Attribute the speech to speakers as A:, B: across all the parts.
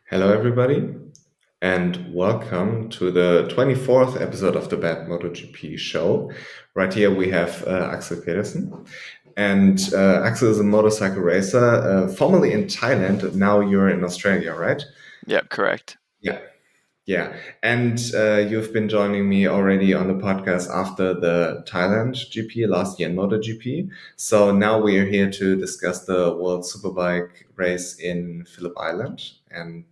A: Hello, everybody, and welcome to the 24th episode of the BadMotoGP-Show. Right here we have Axel Pedersen. And Axel is a motorcycle racer, formerly in Thailand. Now you're in Australia, right?
B: Yep, correct.
A: Yeah. Yeah, and you've been joining me already on the podcast after the Thailand GP last year in MotoGP. So now we are here to discuss the World Superbike race in Phillip Island. And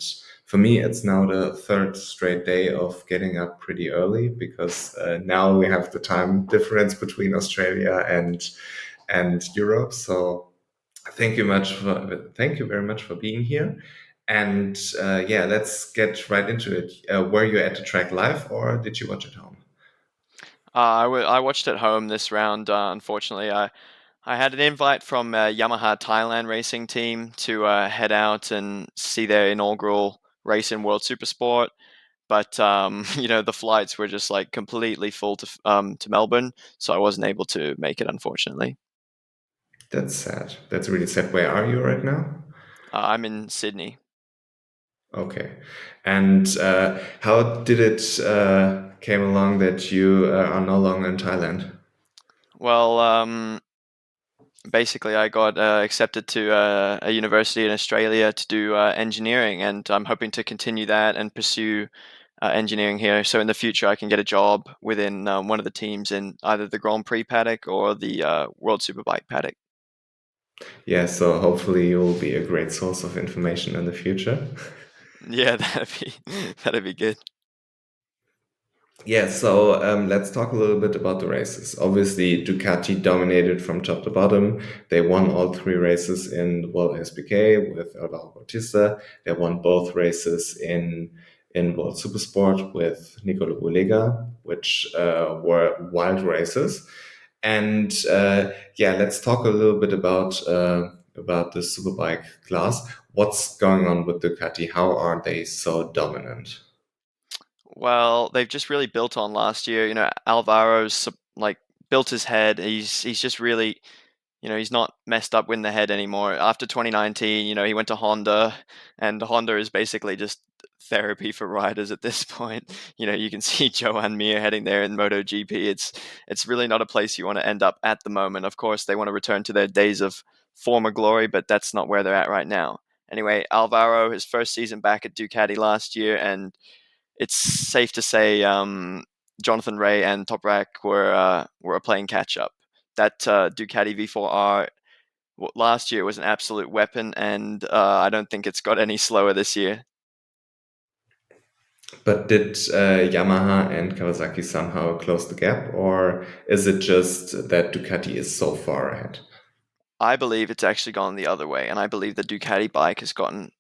A: for me, it's now the third straight day of getting up pretty early because now we have the time difference between Australia and Europe. So thank you very much for being here. And yeah, let's get right into it. Were you at the track live or did you watch at home?
B: I watched at home this round. Unfortunately, I had an invite from Yamaha Thailand racing team to head out and see their inaugural race in World Supersport. But the flights were just like completely full to Melbourne, so I wasn't able to make it, unfortunately.
A: That's sad. That's really sad. Where are you right now?
B: I'm in Sydney.
A: Okay. And how did it came along that you are no longer in Thailand?
B: Well, basically, I got accepted to a university in Australia to do engineering, and I'm hoping to continue that and pursue engineering here. So in the future, I can get a job within one of the teams in either the Grand Prix paddock or the World Superbike paddock.
A: Yeah, so hopefully you'll be a great source of information in the future.
B: Yeah, that'd be good.
A: Yeah, so let's talk a little bit about the races. Obviously, Ducati dominated from top to bottom. They won all three races in World SBK with Alvaro Bautista. They won both races in World Supersport with Nicolo Bulega, which were wild races. And yeah, let's talk a little bit about the Superbike class. What's going on with Ducati? How are they so dominant?
B: Well, they've just really built on last year. Alvaro's like built his head. He's just really, he's not messed up in the head anymore. After 2019, he went to Honda, and Honda is basically just therapy for riders at this point. You can see Joan Mir heading there in MotoGP. It's really not a place you want to end up at the moment. Of course, they want to return to their days of former glory, but that's not where they're at right now. Anyway, Alvaro, his first season back at Ducati last year, and it's safe to say Jonathan Ray and Toprak were playing catch up. That Ducati V4R last year was an absolute weapon, and I don't think it's got any slower this year.
A: But did Yamaha and Kawasaki somehow close the gap, or is it just that Ducati is so far ahead?
B: I believe it's actually gone the other way, and I believe the Ducati bike has gotten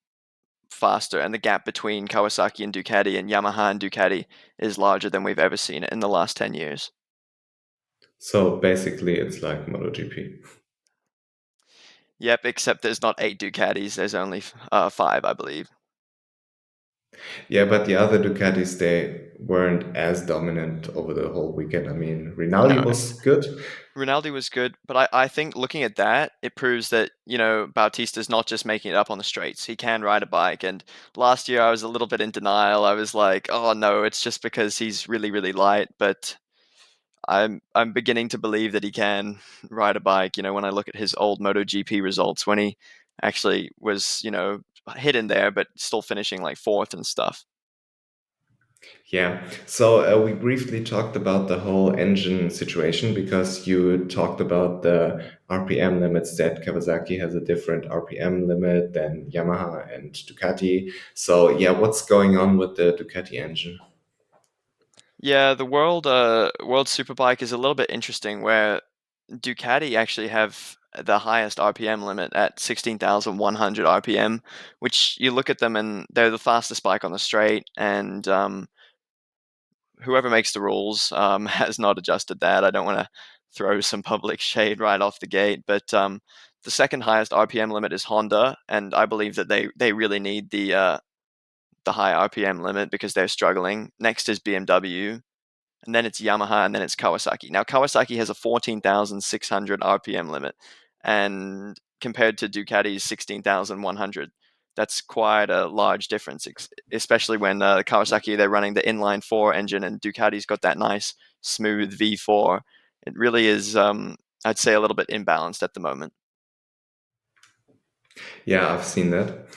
B: faster, and the gap between Kawasaki and Ducati and Yamaha and Ducati is larger than we've ever seen it in the last 10 years.
A: So basically, it's like MotoGP.
B: Yep, except there's not eight Ducatis, there's only five, I believe.
A: Yeah, but the other Ducatis, they weren't as dominant over the whole weekend. I mean, Rinaldi
B: No,
A: was good.
B: Ronaldo was good, but I think looking at that, it proves that, Bautista's not just making it up on the straights. He can ride a bike. And last year I was a little bit in denial. I was like, oh no, it's just because he's really, really light. But I'm beginning to believe that he can ride a bike. When I look at his old MotoGP results, when he actually was, hidden there, but still finishing like fourth and stuff.
A: Yeah. So we briefly talked about the whole engine situation because you talked about the RPM limits that Kawasaki has a different RPM limit than Yamaha and Ducati. So yeah, what's going on with the Ducati engine?
B: Yeah, the World Superbike is a little bit interesting where Ducati actually have the highest RPM limit at 16,100 RPM, which you look at them and they're the fastest bike on the straight, and whoever makes the rules has not adjusted that. I don't want to throw some public shade right off the gate, but the second highest RPM limit is Honda, and I believe that they really need the high RPM limit because they're struggling. Next is BMW, and then it's Yamaha, and then it's Kawasaki. Now Kawasaki has a 14,600 RPM limit, and compared to Ducati's 16,100. that's quite a large difference, especially when Kawasaki, they're running the inline four engine and Ducati's got that nice smooth V4. It really is, I'd say, a little bit imbalanced at the moment.
A: Yeah, I've seen that.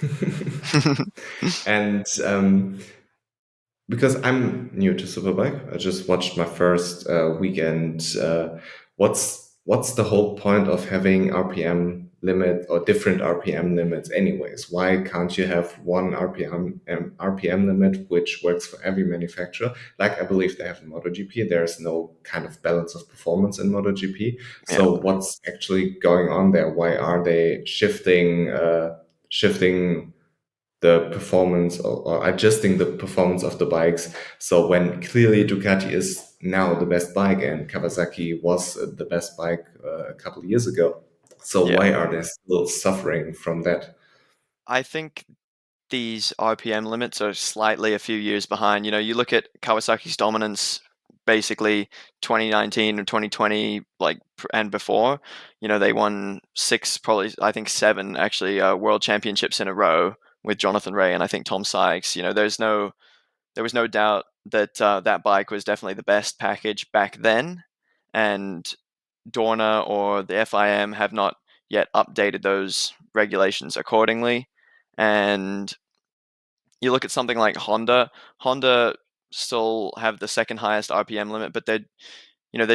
A: And because I'm new to Superbike, I just watched my first weekend. What's the whole point of having RPM limit or different RPM limits anyways? Why can't you have one RPM limit which works for every manufacturer? Like I believe they have in MotoGP. There's no kind of balance of performance in MotoGP.
B: Yeah.
A: So what's actually going on there? Why are they shifting the performance or adjusting the performance of the bikes? So when clearly Ducati is now the best bike and Kawasaki was the best bike a couple of years ago. So
B: Yeah.
A: why are they still suffering from that?
B: I think these RPM limits are slightly a few years behind. You look at Kawasaki's dominance basically 2019 or 2020, like, and before. They won six, probably, I think seven actually, world championships in a row with Jonathan Rea and I think Tom Sykes. There was no doubt that that bike was definitely the best package back then, and Dorna or the FIM have not yet updated those regulations accordingly. And you look at something like Honda. Honda still have the second highest RPM limit, but they're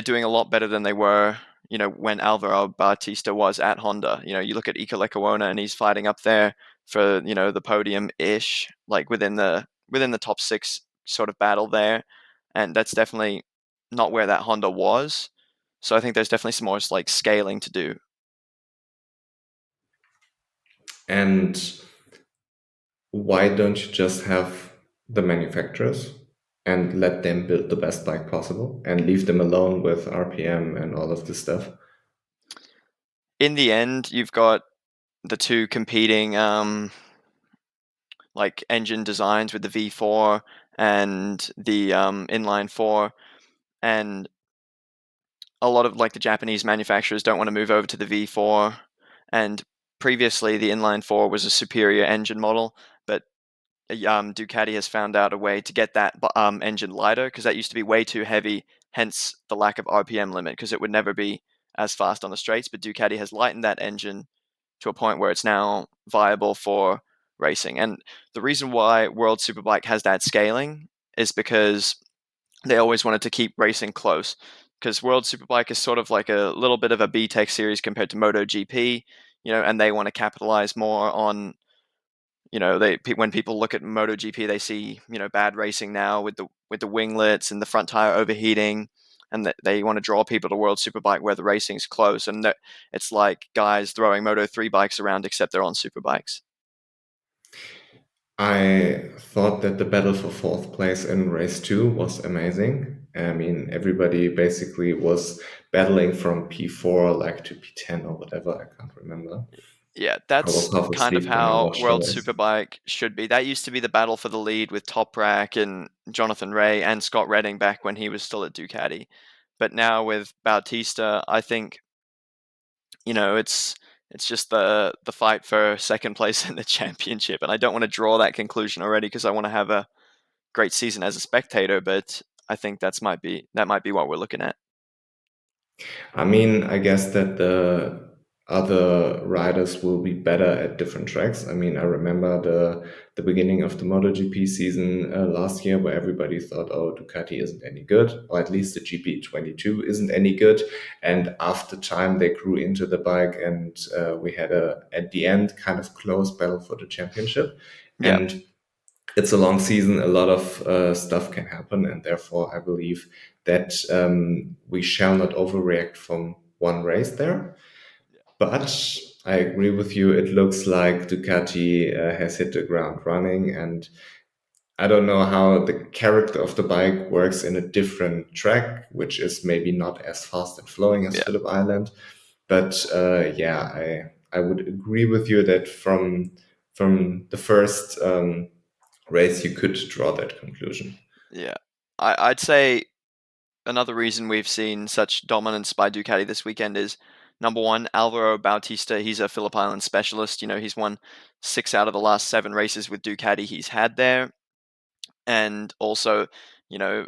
B: doing a lot better than they were, when Alvaro Bautista was at Honda. You look at Ika Lecuona and he's fighting up there for, the podium ish, like within the top six sort of battle there. And that's definitely not where that Honda was. So I think there's definitely some more like scaling to do.
A: And why don't you just have the manufacturers and let them build the best bike possible and leave them alone with RPM and all of this stuff?
B: In the end, you've got the two competing like engine designs with the V4 and the inline four, and a lot of like the Japanese manufacturers don't want to move over to the V4. And previously, the inline four was a superior engine model, but Ducati has found out a way to get that engine lighter because that used to be way too heavy. Hence the lack of RPM limit because it would never be as fast on the straights. But Ducati has lightened that engine to a point where it's now viable for racing. And the reason why World Superbike has that scaling is because they always wanted to keep racing close. Because World Superbike is sort of like a little bit of a B Tech series compared to MotoGP, and they want to capitalize more on, when people look at MotoGP, they see, bad racing now with the winglets and the front tire overheating, and that they want to draw people to World Superbike where the racing's close, and it's like guys throwing Moto3 bikes around except they're on superbikes.
A: I thought that the battle for fourth place in race two was amazing. I mean, everybody basically was battling from P4 like to P10 or whatever. I can't remember.
B: Yeah,
A: I was
B: that's
A: half
B: kind of
A: asleep when I
B: how
A: watched the
B: World
A: race.
B: Superbike should be. That used to be the battle for the lead with Toprak and Jonathan Rea and Scott Redding back when he was still at Ducati. But now with Bautista, I think, it's just the fight for second place in the championship. And I don't want to draw that conclusion already because I want to have a great season as a spectator, but I think that might be what we're looking at.
A: I mean, I guess that the other riders will be better at different tracks. I mean, I remember the beginning of the MotoGP season last year where everybody thought, oh, Ducati isn't any good, or at least the GP22 isn't any good. And after time, they grew into the bike, and we had at the end, kind of close battle for the championship.
B: Yeah,
A: And it's a long season. A lot of stuff can happen, and therefore, I believe that we shall not overreact from one race there. But I agree with you. It looks like Ducati has hit the ground running, and I don't know how the character of the bike works in a different track, which is maybe not as fast and flowing as
B: yeah,
A: Phillip Island. But yeah, I would agree with you that from the first race, you could draw that conclusion.
B: yeah. I'd say another reason we've seen such dominance by Ducati this weekend is Number one, Alvaro Bautista. He's a Phillip Island specialist. He's won 6 out of the last 7 races with Ducati he's had there. And also,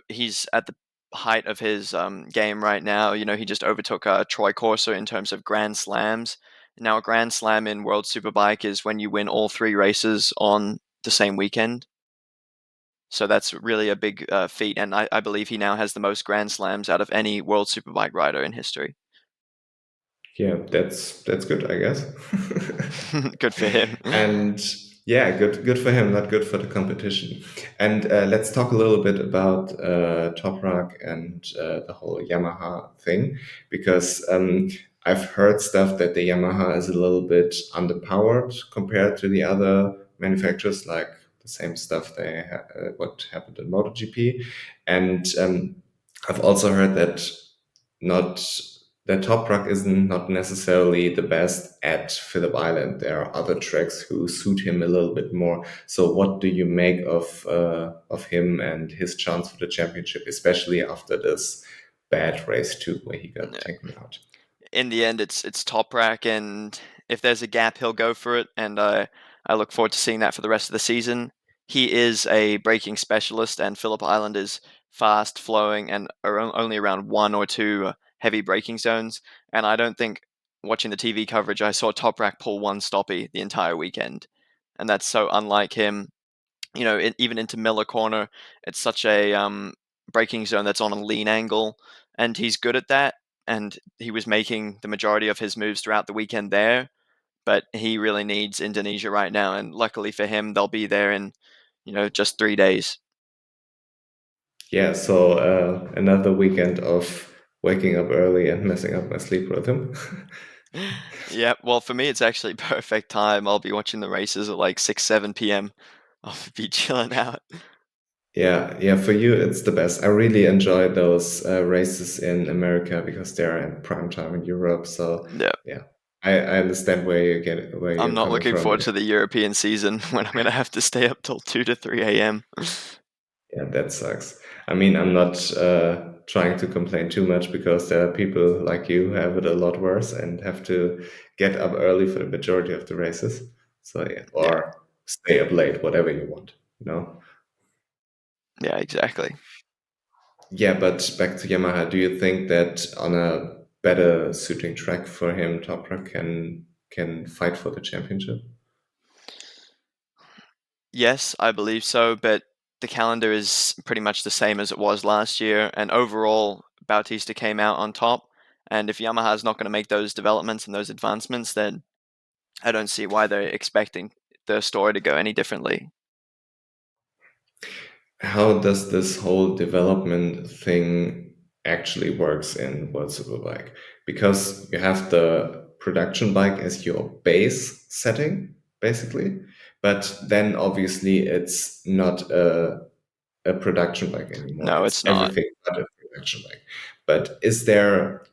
B: he's at the height of his game right now. He just overtook Troy Corser in terms of Grand Slams. Now, a Grand Slam in World Superbike is when you win all 3 races on the same weekend. So that's really a big feat, and I believe he now has the most Grand Slams out of any World Superbike rider in history.
A: Yeah, that's good, I guess.
B: Good for him.
A: And yeah, good for him, not good for the competition. And let's talk a little bit about Toprak and the whole Yamaha thing, because I've heard stuff that the Yamaha is a little bit underpowered compared to the other manufacturers, like the same stuff what happened in MotoGP, and I've also heard that not the Toprak is not necessarily the best at Phillip Island. There are other tracks who suit him a little bit more. So, what do you make of him and his chance for the championship, especially after this bad race too, where he got taken out?
B: In the end, it's Toprak, and if there's a gap, he'll go for it. And I look forward to seeing that for the rest of the season. He is a braking specialist, and Phillip Island is fast flowing and only around 1 or 2 heavy braking zones. And I don't think watching the TV coverage, I saw Toprak pull one stoppie the entire weekend, and that's so unlike him. Even into Miller Corner, it's such a braking zone that's on a lean angle, and he's good at that. And he was making the majority of his moves throughout the weekend there, but he really needs Indonesia right now. And luckily for him, they'll be there in, just 3 days.
A: Yeah, so another weekend of waking up early and messing up my sleep rhythm.
B: Yeah, well, for me, it's actually perfect time. I'll be watching the races at like 6, 7 p.m. I'll be chilling out.
A: Yeah, yeah, for you it's the best. I really enjoy those races in America because they're in prime time in Europe. So
B: Yeah,
A: yeah, I understand where
B: I'm
A: you're
B: not
A: coming
B: looking
A: from.
B: forward to the European season when I'm going to have to stay up till 2 to 3 a.m.
A: Yeah, that sucks. I mean, I'm not trying to complain too much because there are people like you who have it a lot worse and have to get up early for the majority of the races. So yeah,
B: Yeah,
A: or stay up late, whatever you want, you know?
B: yeah, exactly.
A: Yeah, but back to Yamaha, do you think that on a better suiting track for him, Toprak can fight for the championship?
B: Yes, I believe so, but the calendar is pretty much the same as it was last year, and overall, Bautista came out on top. And if Yamaha's not going to make those developments and those advancements, then I don't see why they're expecting the story to go any differently.
A: How does this whole development thing actually works in World Superbike? Because you have the production bike as your base setting, basically, but then obviously it's not a production bike anymore.
B: No,
A: It's
B: it's not.
A: everything but a production bike. But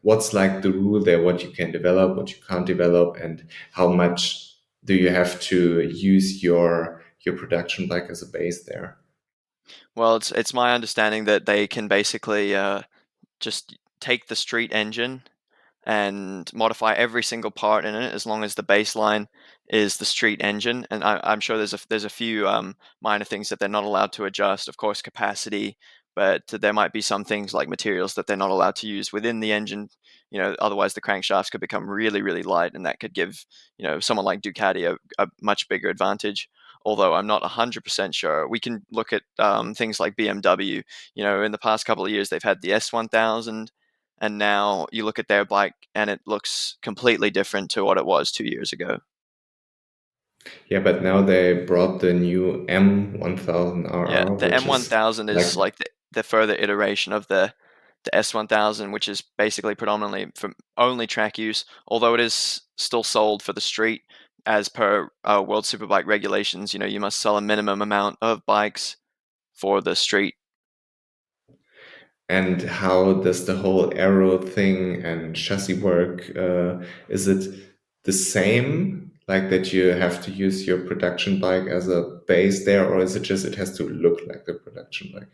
A: what's like the rule there, what you can develop, what you can't develop, and how much do you have to use your production bike as a base there?
B: Well, it's my understanding that they can basically just take the street engine and modify every single part in it as long as the baseline is the street engine. And I'm sure there's a few minor things that they're not allowed to adjust. Of course, capacity, but there might be some things like materials that they're not allowed to use within the engine. Otherwise the crankshafts could become really, really light, and that could give someone like Ducati a much bigger advantage. Although I'm not 100% sure. We can look at things like BMW. In the past couple of years, they've had the S1000, and now you look at their bike and it looks completely different to what it was 2 years ago.
A: Yeah, but now they brought the new
B: Yeah,
A: M1000RR,
B: the
A: which is
B: M1000
A: like,
B: is like the further iteration of the S1000, which is basically predominantly for only track use, although it is still sold for the street as per World Superbike regulations. You must sell a minimum amount of bikes for the street.
A: and how does the whole aero thing and chassis work? Is it the same, like that you have to use your production bike as a base there, or is it just it has to look like the production bike?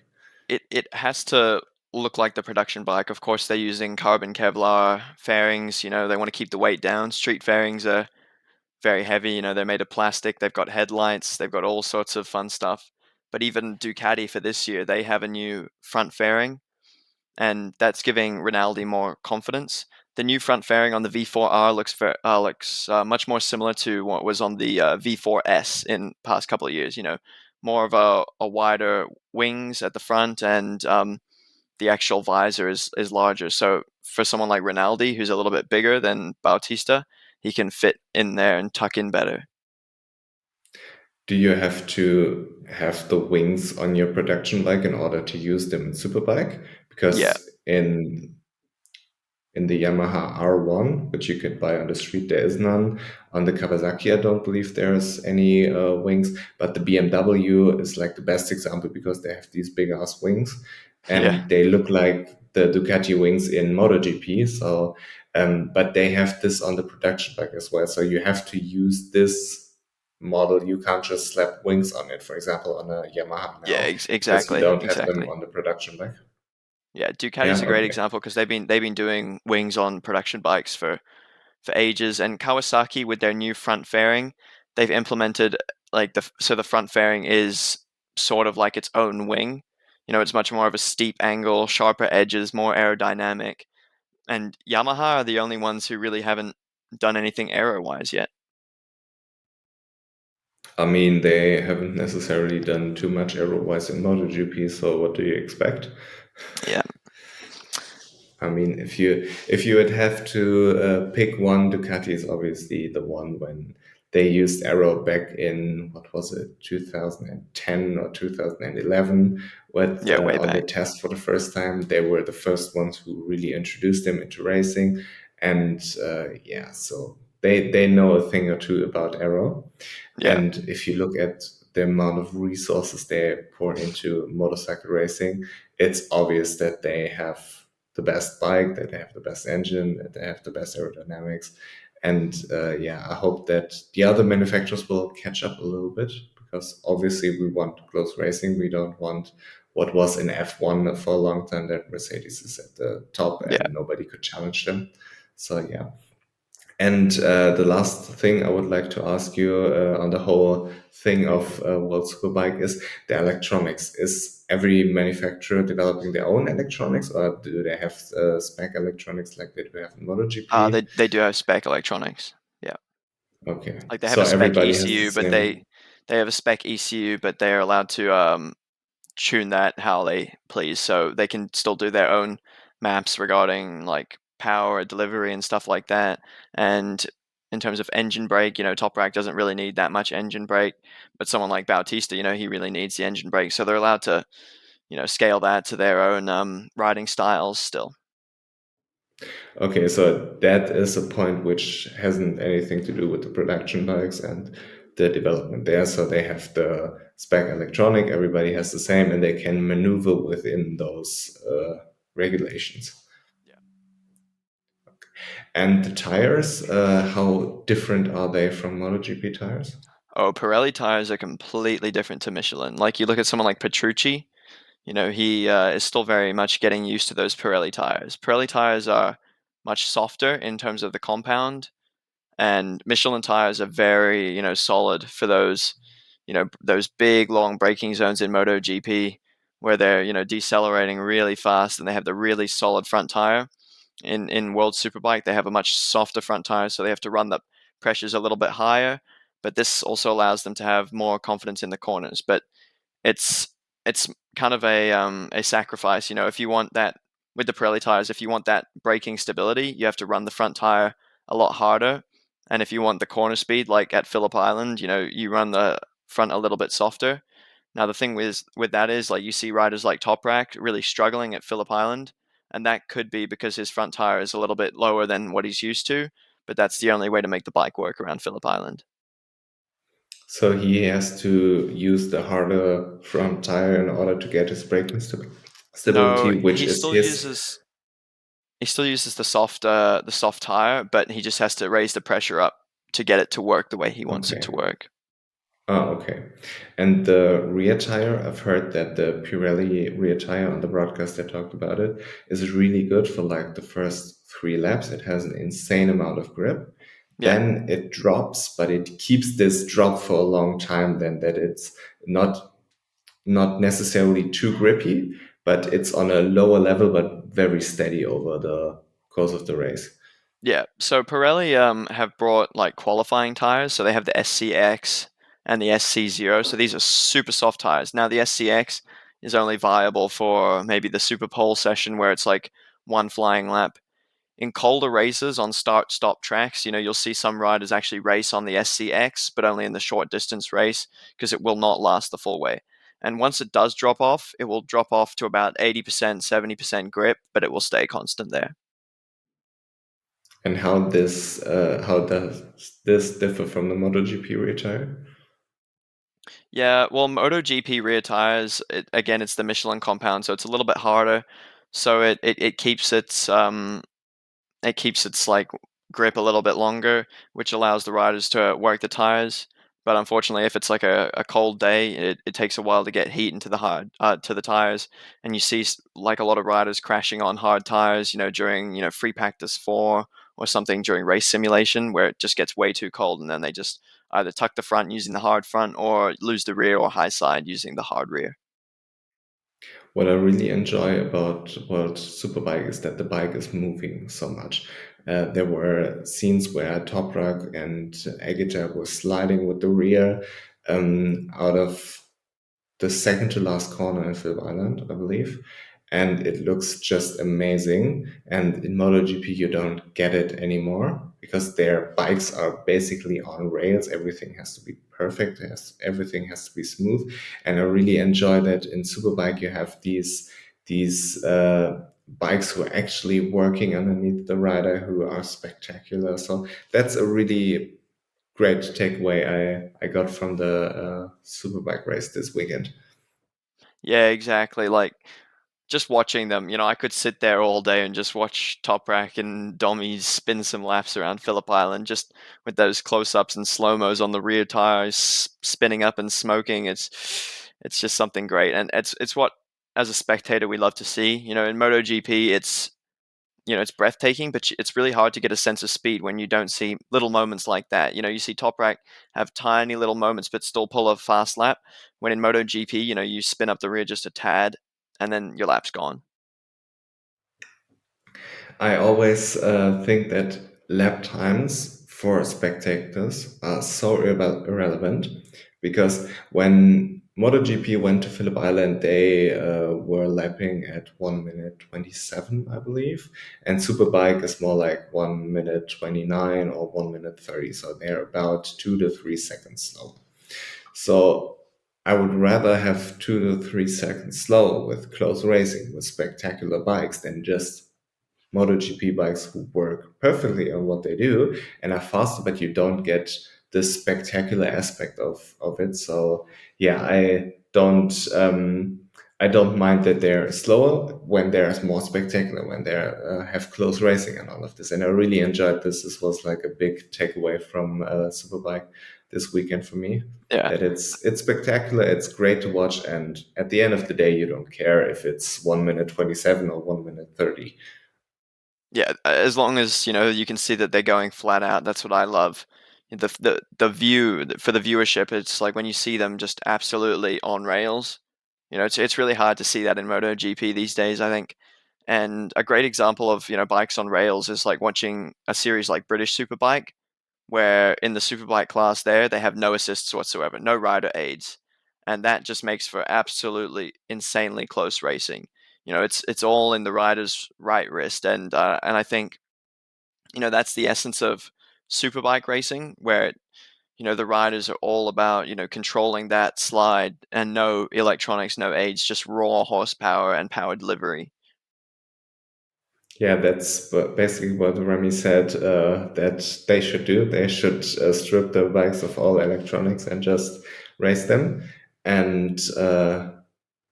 B: It has to look like the production bike. Of course, they're using carbon Kevlar fairings. They want to keep the weight down. Street fairings are very heavy. They're made of plastic. They've got headlights. They've got all sorts of fun stuff. But even Ducati for this year, they have a new front fairing, and that's giving Rinaldi more confidence. The new front fairing on the V4R looks much more similar to what was on the V4S in past couple of years. More of a wider wings at the front, and the actual visor is larger. So for someone like Rinaldi, who's a little bit bigger than Bautista, he can fit in there and tuck in better.
A: Do you have to have the wings on your production bike in order to use them in Superbike?
B: Yeah,
A: Because in the Yamaha R1, which you could buy on the street, there is none. On the Kawasaki, I don't believe there's any wings, but the BMW is like the best example because they have these big ass wings
B: yeah,
A: and they look like the Ducati wings in MotoGP. So, but they have this on the production bike as well. So you have to use this model. You can't just slap wings on it, for example, on a Yamaha
B: yeah.
A: now, because you
B: Exactly,
A: don't have them
B: exactly.
A: on the production bike.
B: Yeah, Ducati's
A: Yeah,
B: a great
A: okay.
B: example because they've been doing wings on production bikes for ages, and Kawasaki with their new front fairing, they've implemented like the front fairing is sort of like its own wing. It's much more of a steep angle, sharper edges, more aerodynamic. And Yamaha are the only ones who really haven't done anything aero-wise yet.
A: I mean, they haven't necessarily done too much aero-wise in MotoGP, so what do you expect?
B: Yeah,
A: I mean, if you would have to pick one, Ducati is obviously the one when they used aero back in what was it, 2010 or 2011, with
B: yeah, way
A: on the
B: back.
A: test for the first time. They were the first ones who really introduced them into racing, and yeah, so they know a thing or two about aero.
B: Yeah,
A: And if you look at the amount of resources they pour into motorcycle racing, it's obvious that they have the best bike, that they have the best engine, that they have the best aerodynamics. And yeah, I hope that the other manufacturers will catch up a little bit because obviously we want close racing. We don't want what was in F1 for a long time that Mercedes is at the top
B: yeah.
A: and nobody could challenge them. So yeah. And the last thing I would like to ask you on the whole thing of World Superbike is the electronics. Is every manufacturer developing their own electronics, or do they have spec electronics like they do have in MotoGP?
B: They do have spec electronics. Yeah,
A: Okay,
B: like they have
A: so
B: a spec
A: everybody has the
B: ECU, but
A: same.
B: they have a spec ECU, but they are allowed to tune that how they please. So they can still do their own maps regarding like power delivery and stuff like that. And in terms of engine brake, Top Rack doesn't really need that much engine brake, but someone like Bautista, he really needs the engine brake. So they're allowed to, scale that to their own riding styles still.
A: Okay, so that is a point which hasn't anything to do with the production bikes and the development there. So they have the spec electronic, everybody has the same, and they can maneuver within those regulations.
B: Yeah.
A: And the tires, how different are they from MotoGP tires?
B: Oh, Pirelli tires are completely different to Michelin. Like you look at someone like Petrucci, he is still very much getting used to those Pirelli tires. Pirelli tires are much softer in terms of the compound, and Michelin tires are very, solid for those big long braking zones in MotoGP where they're, decelerating really fast and they have the really solid front tire. In World Superbike, they have a much softer front tire, so they have to run the pressures a little bit higher. But this also allows them to have more confidence in the corners. But it's it's kind of a sacrifice. If you want that with the Pirelli tires, if you want that braking stability, you have to run the front tire a lot harder. And if you want the corner speed, like at Phillip Island, you run the front a little bit softer. Now the thing with that is like you see riders like Toprak really struggling at Phillip Island, and that could be because his front tire is a little bit lower than what he's used to. But that's the only way to make the bike work around Phillip Island.
A: So he has to use the harder front tire in order to get his braking stability,
B: No,
A: which is his.
B: he still uses the soft tire, but he just has to raise the pressure up to get it to work the way he wants it to
A: Okay.
B: work.
A: Oh, okay. And the rear tire, I've heard that the Pirelli rear tire on the broadcast they talked about it is really good for like the first 3 laps. It has an insane amount of grip.
B: Yeah.
A: Then it drops, but it keeps this drop for a long time. Then that it's not not necessarily too grippy, but it's on a lower level, but very steady over the course of the race.
B: Yeah, so Pirelli have brought like qualifying tires, so they have the SCX and the SC0. So these are super soft tires. Now the SCX is only viable for maybe the Super Pole session where it's like one flying lap. In colder races on start-stop tracks, you'll see some riders actually race on the SCX, but only in the short distance race because it will not last the full way. And once it does drop off, it will drop off to about 80%, 70% grip, but it will stay constant there.
A: And how does this differ from the MotoGP rear tire?
B: Yeah, well, MotoGP rear tires, again, it's the Michelin compound, so it's a little bit harder. So it keeps its like grip a little bit longer, which allows the riders to work the tires. But unfortunately, if it's like a cold day, it takes a while to get heat into the hard to the tires, and you see like a lot of riders crashing on hard tires, during free practice 4 or something during race simulation, where it just gets way too cold, and then they just either tuck the front using the hard front or lose the rear or high side using the hard rear.
A: What I really enjoy about World Superbike is that the bike is moving so much. There were scenes where Toprak and Agita were sliding with the rear out of the second to last corner in Phillip Island, I believe. And it looks just amazing. And in MotoGP, you don't get it anymore because their bikes are basically on rails. Everything has to be perfect. Everything has to be smooth. And I really enjoy that in Superbike, you have these bikes who are actually working underneath the rider who are spectacular. So that's a really great takeaway I got from the Superbike race this weekend.
B: Yeah, exactly. Like just watching them, I could sit there all day and just watch Toprak and Dommies spin some laps around Phillip Island, just with those close-ups and slow-mos on the rear tires spinning up and smoking. It's just something great, and it's what as a spectator we love to see. In MotoGP, it's breathtaking, but it's really hard to get a sense of speed when you don't see little moments like that. You see Toprak have tiny little moments, but still pull a fast lap. When in MotoGP, you spin up the rear just a tad, and then your lap's gone.
A: I always think that lap times for spectators are so irrelevant because when MotoGP went to Phillip Island, they were lapping at 1 minute 27, I believe, and Superbike is more like 1 minute 29 or 1 minute 30, so they're about 2 to 3 seconds slow. So I would rather have 2 to 3 seconds slow with close racing with spectacular bikes than just MotoGP bikes who work perfectly on what they do and are faster, but you don't get this spectacular aspect of it. So yeah, I don't mind that they're slower when they're more spectacular, when they have close racing and all of this. And I really enjoyed this. This was like a big takeaway from Superbike this weekend for me.
B: Yeah.
A: That it's spectacular, it's great to watch, and at the end of the day, you don't care if it's 1 minute 27 or 1 minute 30.
B: Yeah, as long as, you can see that they're going flat out, that's what I love. The view for the viewership, it's like when you see them just absolutely on rails. It's really hard to see that in MotoGP these days, I think. And a great example of, bikes on rails is like watching a series like British Superbike, where in the Superbike class there, they have no assists whatsoever, no rider aids. And that just makes for absolutely insanely close racing. It's all in the rider's right wrist, and I think that's the essence of superbike racing, where the riders are all about controlling that slide and no electronics, no aids, just raw horsepower and power delivery.
A: Yeah, that's basically what Remy said that they should do. They should strip the bikes of all electronics and just race them. And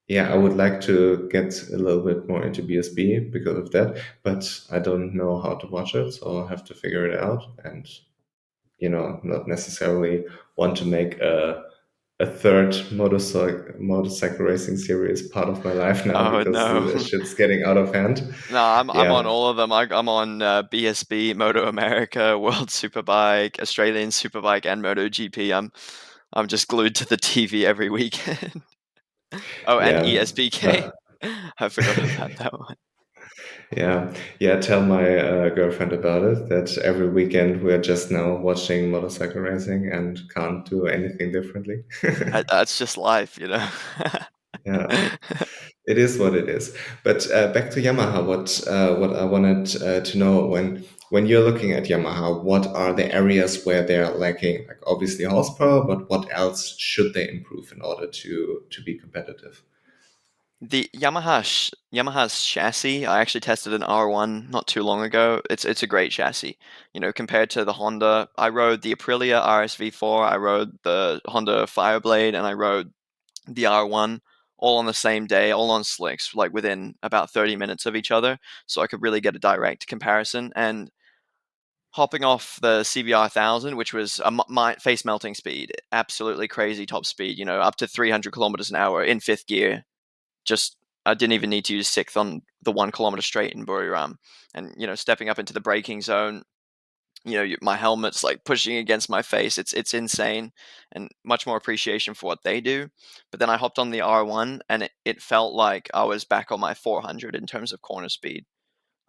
A: yeah, I would like to get a little bit more into BSB because of that, but I don't know how to watch it, so I'll have to figure it out. And not necessarily want to make a third motorcycle racing series part of my life now
B: Oh
A: because
B: no.
A: the shit's getting out of hand.
B: No, I'm on
A: Yeah,
B: all of them. I'm on BSB, Moto America, World Superbike, Australian Superbike, and MotoGP. I'm just glued to the TV every weekend. Oh, and
A: yeah.
B: ESBK.
A: Uh,
B: I forgot about that one.
A: yeah, yeah. Tell my girlfriend about it. That every weekend we're just now watching motorcycle racing and can't do anything differently.
B: That's just life, you know.
A: Yeah, it is what it is. But back to Yamaha, what I wanted to know when you're looking at Yamaha, what are the areas where they're lacking? Like obviously horsepower, but what else should they improve in order to be competitive?
B: The Yamaha's chassis, I actually tested an R1 not too long ago. It's a great chassis. You know, compared to the Honda, I rode the Aprilia RSV4, I rode the Honda Fireblade, and I rode the R1 all on the same day, all on slicks, like within about 30 minutes of each other, so I could really get a direct comparison. And hopping off the CBR 1000, which was a face melting speed, absolutely crazy top speed, you know, up to 300 kilometers an hour in fifth gear. Just I didn't even need to use sixth on the 1 kilometer straight in Buriram. And you know, stepping up into the braking zone, you know, my helmet's like pushing against my face. It's insane, and much more appreciation for what they do. But then I hopped on the R1, and it felt like I was back on my 400 in terms of corner speed.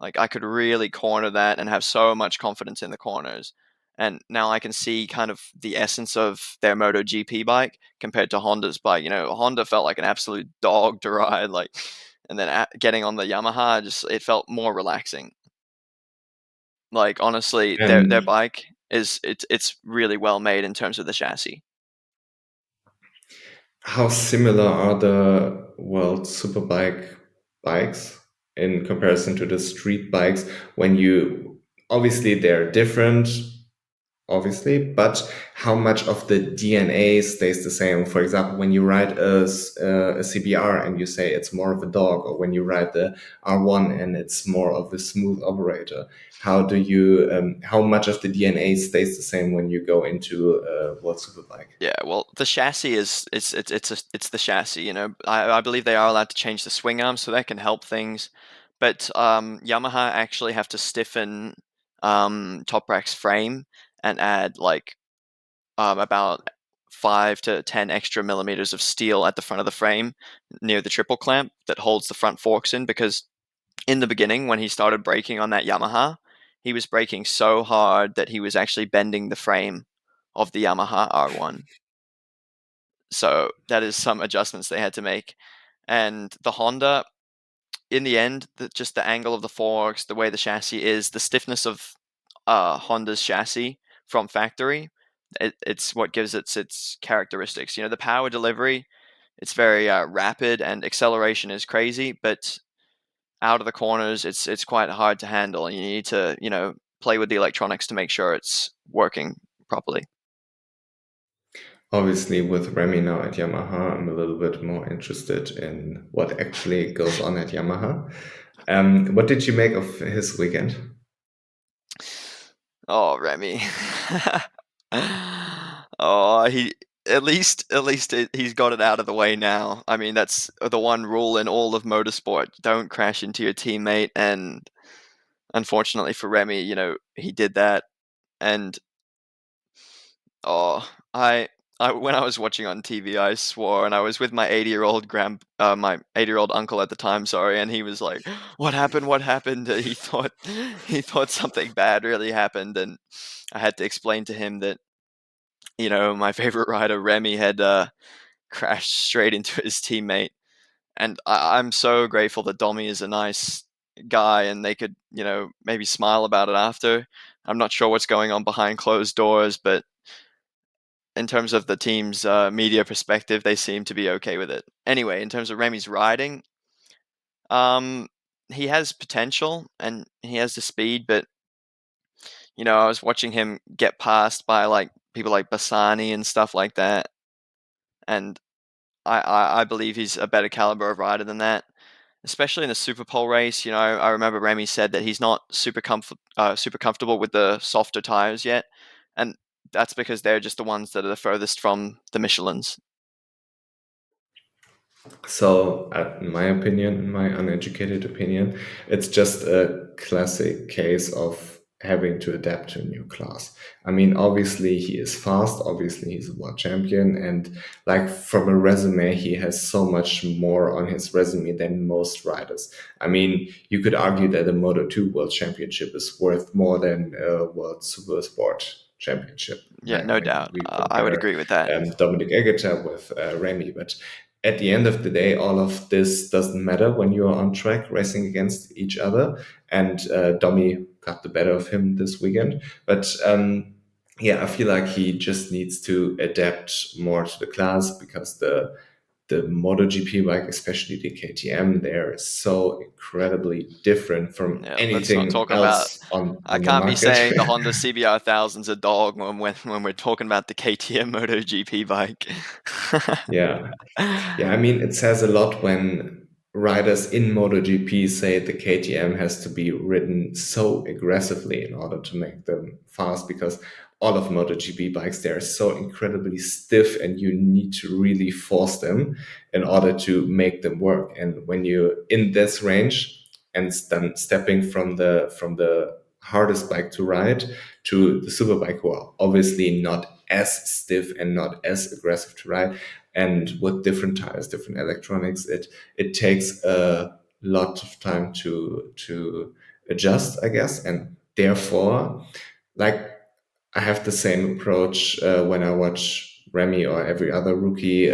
B: Like I could really corner that and have so much confidence in the corners. And now I can see kind of the essence of their MotoGP bike compared to Honda's bike. You know, Honda felt like an absolute dog to ride. Like, and then getting on the Yamaha, just it felt more relaxing. Like honestly, their
A: And
B: bike it's really well made in terms of the chassis.
A: how similar are the World Superbike bikes in comparison to the street bikes? When you obviously they're different, obviously, but how much of the DNA stays the same? For example, when you ride a CBR and you say it's more of a dog, or when you ride the R1 and it's more of a smooth operator, how much of the DNA stays the same when you go into a World Superbike?
B: Yeah, well, the chassis is it's the chassis. You know, I believe they are allowed to change the swing arms, so that can help things. But Yamaha actually have to stiffen Toprak's frame and add like about 5 to 10 extra millimeters of steel at the front of the frame near the triple clamp that holds the front forks in. Because in the beginning, when he started braking on that Yamaha, he was braking so hard that he was actually bending the frame of the Yamaha R1. So that is some adjustments they had to make. And the Honda, in the end, just the angle of the forks, the way the chassis is, the stiffness of Honda's chassis from factory, it's what gives its characteristics. You know, the power delivery, it's very rapid, and acceleration is crazy, but out of the corners, it's quite hard to handle. You need to, you know, play with the electronics to make sure it's working properly.
A: Obviously, with Remy now at Yamaha, I'm a little bit more interested in what actually goes on at Yamaha. What did you make of his weekend?
B: Oh, Remy. Oh, he at least he's got it out of the way now. I mean, that's the one rule in all of motorsport: don't crash into your teammate. And unfortunately for Remy, you know, he did that. And oh, I when I was watching on TV, I swore, and I was with my 80-year-old uncle at the time, sorry, and he was like, "What happened? What happened?" He thought something bad really happened, and I had to explain to him that, you know, my favorite rider Remy had crashed straight into his teammate. And I'm so grateful that Domi is a nice guy, and they could, you know, maybe smile about it after. I'm not sure what's going on behind closed doors, but in terms of the team's media perspective, they seem to be okay with it. Anyway, in terms of Remy's riding, um, he has potential and he has the speed, but you know, I was watching him get passed by like people like Bassani and stuff like that, and I believe he's a better caliber of rider than that. Especially in a Super Pole race, you know, I remember Remy said that he's not super comfortable with the softer tires yet, and that's because they're just the ones that are the furthest from the Michelins.
A: So, in my opinion, in my uneducated opinion, it's just a classic case of having to adapt to a new class. I mean, obviously he is fast, obviously he's a world champion, and like from a resume, he has so much more on his resume than most riders. I mean, you could argue that a Moto2 World Championship is worth more than a World Super Sport Championship.
B: Yeah, no
A: When
B: doubt.
A: we
B: I would
A: compare
B: agree with that.
A: Dominic Egerter with Remy, but at the end of the day, all of this doesn't matter when you are on track racing against each other. And Domi got the better of him this weekend. But yeah, I feel like he just needs to adapt more to the class because the MotoGP bike, especially the KTM, they're so incredibly different from
B: Yeah, let's not
A: anything
B: talk about.
A: else on
B: I
A: the
B: can't be
A: market.
B: saying the Honda CBR thousand's a dog when we're talking about the KTM MotoGP bike.
A: Yeah. Yeah, I mean, it says a lot when riders in MotoGP say the KTM has to be ridden so aggressively in order to make them fast because all of MotoGP bikes, they're so incredibly stiff and you need to really force them in order to make them work. And when you're in this range and then stepping from the hardest bike to ride to the superbike who are obviously not as stiff and not as aggressive to ride, and with different tires, different electronics, it takes a lot of time to adjust, I guess, and therefore, like I have the same approach when I watch Remy or every other rookie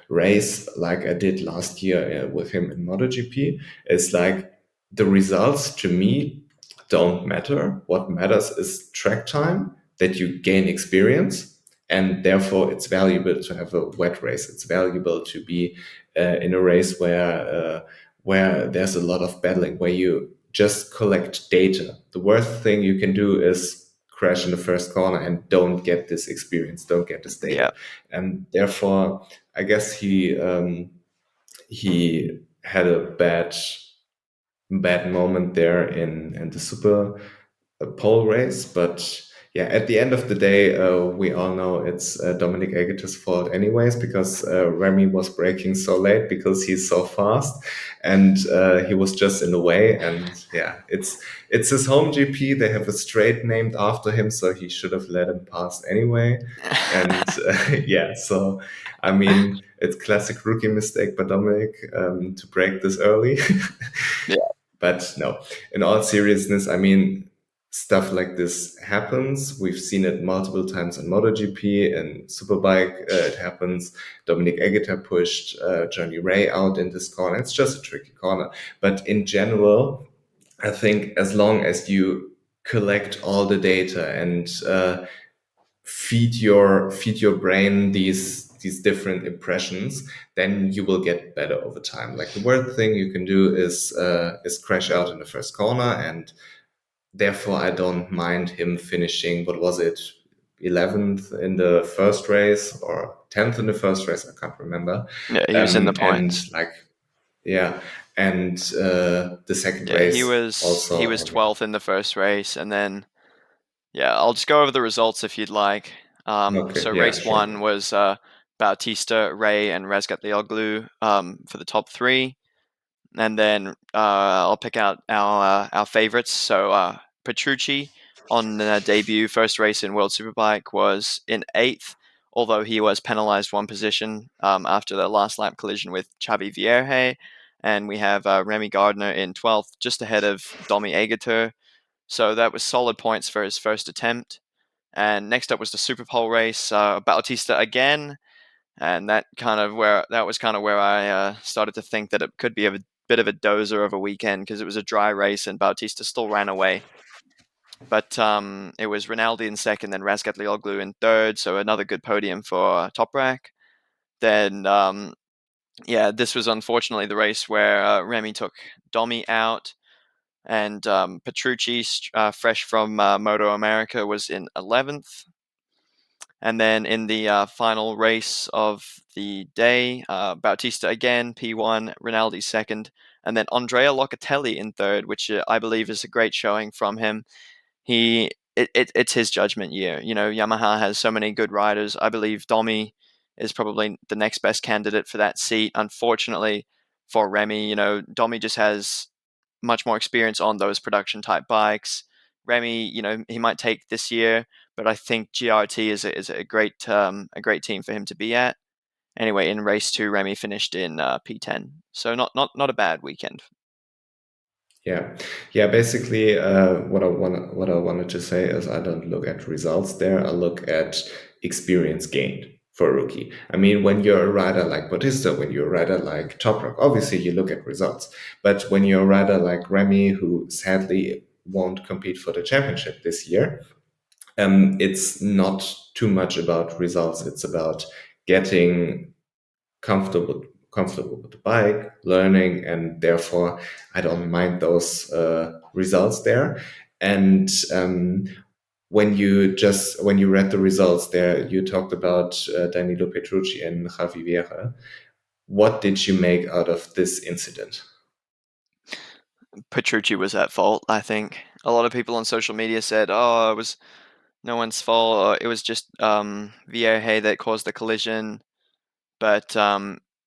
A: race, like I did last year with him in MotoGP. It's like the results to me don't matter. What matters is track time, that you gain experience, and therefore it's valuable to have a wet race. It's valuable to be in a race where there's a lot of battling, where you just collect data. The worst thing you can do is crash in the first corner and don't get this experience, don't get this
B: Yeah,
A: data, and therefore I guess he had a bad moment there in the super pole race. But yeah, at the end of the day, we all know it's Dominic Egerter's fault anyways, because Remy was braking so late because he's so fast, and he was just in the way. And yeah, it's his home GP. They have a straight named after him, so he should have let him pass anyway. And yeah, so I mean, it's classic rookie mistake by Dominic to break this early.
B: yeah,
A: But no, in all seriousness, I mean, stuff like this happens. We've seen it multiple times on MotoGP and Superbike. It happens. Dominic Egerter pushed Johnny Ray out in this corner. It's just a tricky corner. But in general, I think as long as you collect all the data and feed your brain these different impressions, then you will get better over time. Like the worst thing you can do is crash out in the first corner, and therefore I don't mind him finishing, what was it, 11th in the first race or 10th in the first race, I can't remember.
B: yeah. He was in the
A: And
B: points.
A: like, yeah, and the second
B: Yeah, he
A: race
B: was he
A: also,
B: was
A: I mean,
B: 12th in the first race, and then yeah, I'll just go over the results if you'd like.
A: okay,
B: So
A: yeah,
B: race
A: sure.
B: one was Bautista, Ray, and Rezgat Lioglu for the top three. And then I'll pick out our favorites. So Petrucci on debut, first race in World Superbike, was in eighth, although he was penalised one position after the last lap collision with Xavi Vierge. And we have Remy Gardner in 12th, just ahead of Domi Egerter. So that was solid points for his first attempt. And next up was the Super Pole race, Bautista again, and that was kind of where I started to think that it could be a bit of a dozer of a weekend because it was a dry race and Bautista still ran away. But it was Rinaldi in second, then Razgat Lioglu in third, so another good podium for Toprak. Then yeah, this was unfortunately the race where Remy took Domi out, and Petrucci, fresh from Moto America, was in 11th. And then in the final race of the day, Bautista again, P1, Rinaldi second, and then Andrea Locatelli in third, which I believe is a great showing from him. It's his judgment year. You know, Yamaha has so many good riders. I believe Domi is probably the next best candidate for that seat. Unfortunately for Remy, Domi just has much more experience on those production type bikes. Remy, he might take this year, but I think GRT is a great team for him to be at. Anyway, in race 2, Remy finished in P10, so not a bad weekend.
A: Yeah, yeah. Basically, what I wanted to say is I don't look at results there. I look at experience gained for a rookie. I mean, when you're a rider like Bautista, when you're a rider like Toprak, obviously you look at results. But when you're a rider like Remy, who sadly won't compete for the championship this year, it's not too much about results. It's about getting comfortable comfortable with the bike, learning, and therefore I don't mind those results there. And when you read the results there, you talked about Danilo Petrucci and Javi Vieira. What did you make out of this incident?
B: Petrucci was at fault, I think. A lot of people on social media said, "Oh, it was no one's fault. Or it was just Vieira that caused the collision." But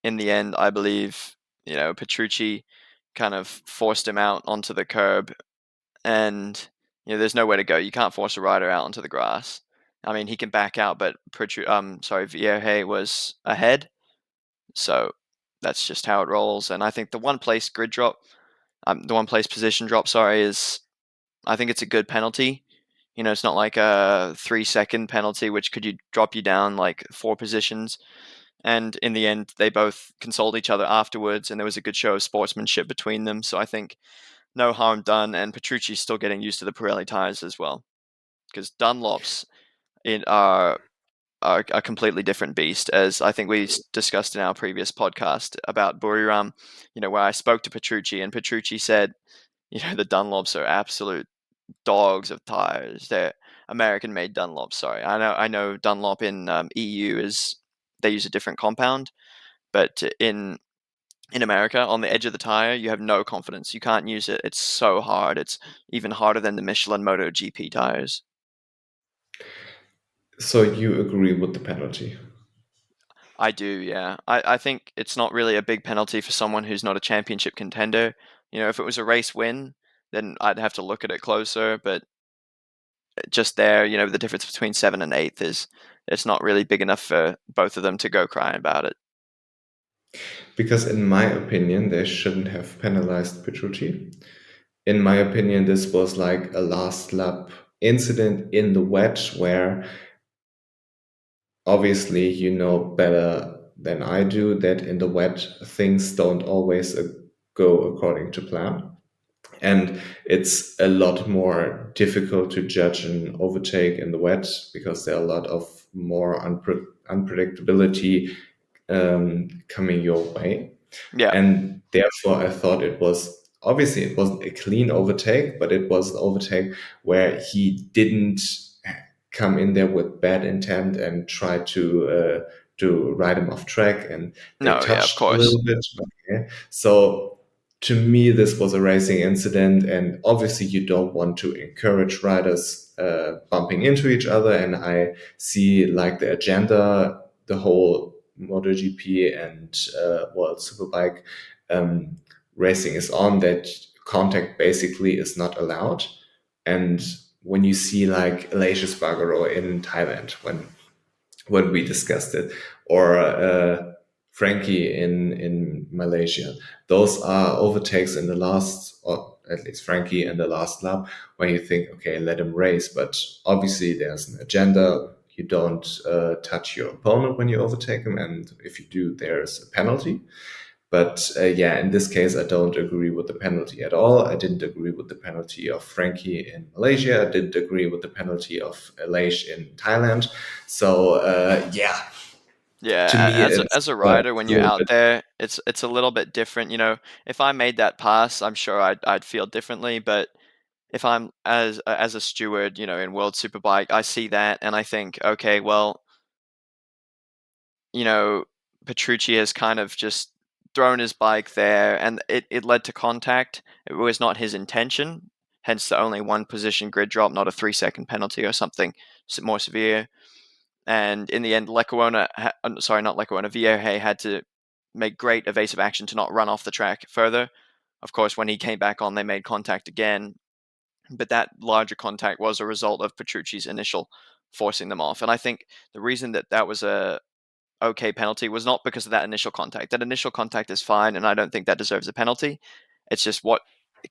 B: in the end, I believe Petrucci kind of forced him out onto the curb, and there's nowhere to go. You can't force a rider out onto the grass. I mean, he can back out, but Vieira was ahead, so that's just how it rolls. And I think the one place position drop, sorry, is I think it's a good penalty. It's not like a 3-second penalty, which could drop you down like 4 positions. And in the end, they both consoled each other afterwards, and there was a good show of sportsmanship between them. So I think no harm done, and Petrucci's still getting used to the Pirelli tires as well, because Dunlops are a completely different beast, as I think we discussed in our previous podcast about Buriram, where I spoke to Petrucci, and Petrucci said, the Dunlops are absolute dogs of tires. They're American-made Dunlops. Sorry, I know Dunlop in EU is they use a different compound, but in America, on the edge of the tire, you have no confidence. You can't use it. It's so hard. It's even harder than the Michelin MotoGP tires.
A: So you agree with the penalty?
B: I do, yeah. I think it's not really a big penalty for someone who's not a championship contender. If it was a race win, then I'd have to look at it closer. But just there, the difference between 7th and 8th is it's not really big enough for both of them to go crying about it.
A: Because in my opinion, they shouldn't have penalized Petrucci. In my opinion, this was like a last lap incident in the wet where obviously you know better than I do that in the wet things don't always go according to plan. And it's a lot more difficult to judge an overtake in the wet because there are a lot of more unpredictability coming your way.
B: Yeah,
A: And therefore, I thought it wasn't a clean overtake, but it was an overtake where he didn't come in there with bad intent and try to ride him off track. And they
B: no, yeah, of
A: touched a
B: course.
A: little bit. Okay. So to me, this was a racing incident, and obviously, you don't want to encourage riders bumping into each other. And I see like the agenda, the whole MotoGP and World Superbike um, racing is on that contact basically is not allowed. And when you see like Malaysia Spargaro in Thailand, when we discussed it, or Frankie in Malaysia. Those are overtakes in the last, or at least Frankie in the last lap, where you think, okay, let him race. But obviously, there's an agenda. You don't touch your opponent when you overtake him, and if you do, there's a penalty. But yeah, in this case, I don't agree with the penalty at all. I didn't agree with the penalty of Frankie in Malaysia. I didn't agree with the penalty of Aleix in Thailand. So yeah, to
B: Yeah,
A: me,
B: as a
A: uh,
B: rider, when
A: it's a
B: you're
A: little
B: out
A: bit.
B: there, it's a little bit different. If I made that pass, I'm sure I'd feel differently. But if I'm as a steward, in World Superbike, I see that and I think, okay, well, you know, Petrucci has kind of just thrown his bike there, and it led to contact. It was not his intention, hence the only 1 position grid drop, not a 3-second penalty or something more severe. And in the end, sorry, not Lekuona, Vierge had to make great evasive action to not run off the track further. Of course, when he came back on, they made contact again, but that larger contact was a result of Petrucci's initial forcing them off. And I think the reason that that was a okay penalty was not because of that initial contact. That initial contact is fine, and I don't think that deserves a penalty. It's just what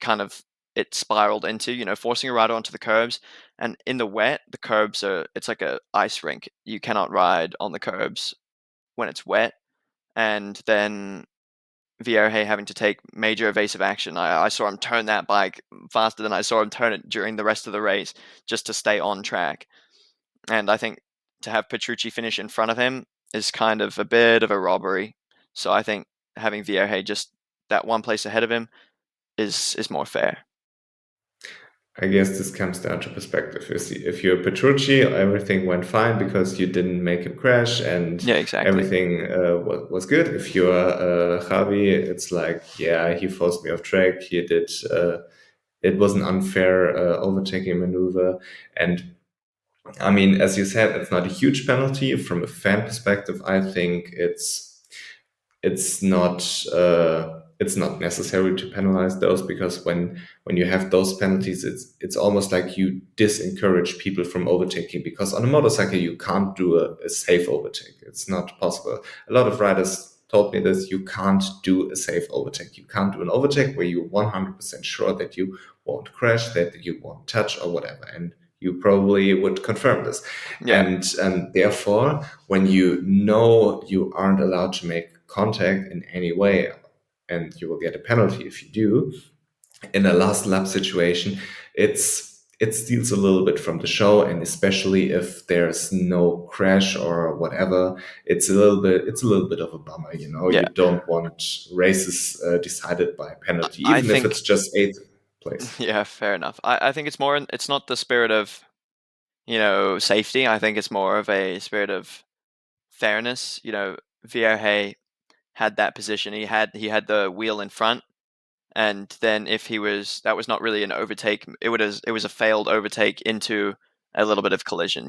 B: kind of it spiraled into, forcing a rider onto the curbs. And in the wet, the curbs it's like a ice rink. You cannot ride on the curbs when it's wet. And then Vierge having to take major evasive action. I saw him turn that bike faster than I saw him turn it during the rest of the race just to stay on track. And I think to have Petrucci finish in front of him is kind of a bit of a robbery. So I think having Vierge just that one place ahead of him is more fair.
A: I guess this comes down to perspective. You see, if you're Petrucci, everything went fine because you didn't make him crash and
B: Yeah, exactly.
A: everything was good. If you're Javi, it's like, yeah, he forced me off track. He did. It was an unfair overtaking maneuver, and I mean, as you said, it's not a huge penalty. From a fan perspective, I think it's not necessary to penalize those, because when you have those penalties, it's almost like you disencourage people from overtaking, because on a motorcycle you can't do a safe overtake. It's not possible. A lot of riders told me this: you can't do a safe overtake. You can't do an overtake where you're 100% sure that you won't crash, that you won't touch or whatever. And you probably would confirm this.
B: Yeah,
A: And therefore, when you know you aren't allowed to make contact in any way, and you will get a penalty if you do, in a last lap situation, it steals a little bit from the show. And especially if there's no crash or whatever, it's a little bit of a bummer.
B: yeah.
A: You don't want races decided by penalty,
B: I
A: even if
B: think
A: it's just eighth place.
B: yeah, fair enough. I think it's more. It's not the spirit of safety. I think it's more of a spirit of fairness. Vierge had that position. He had the wheel in front, and then if that was not really an overtake. It was a failed overtake into a little bit of collision.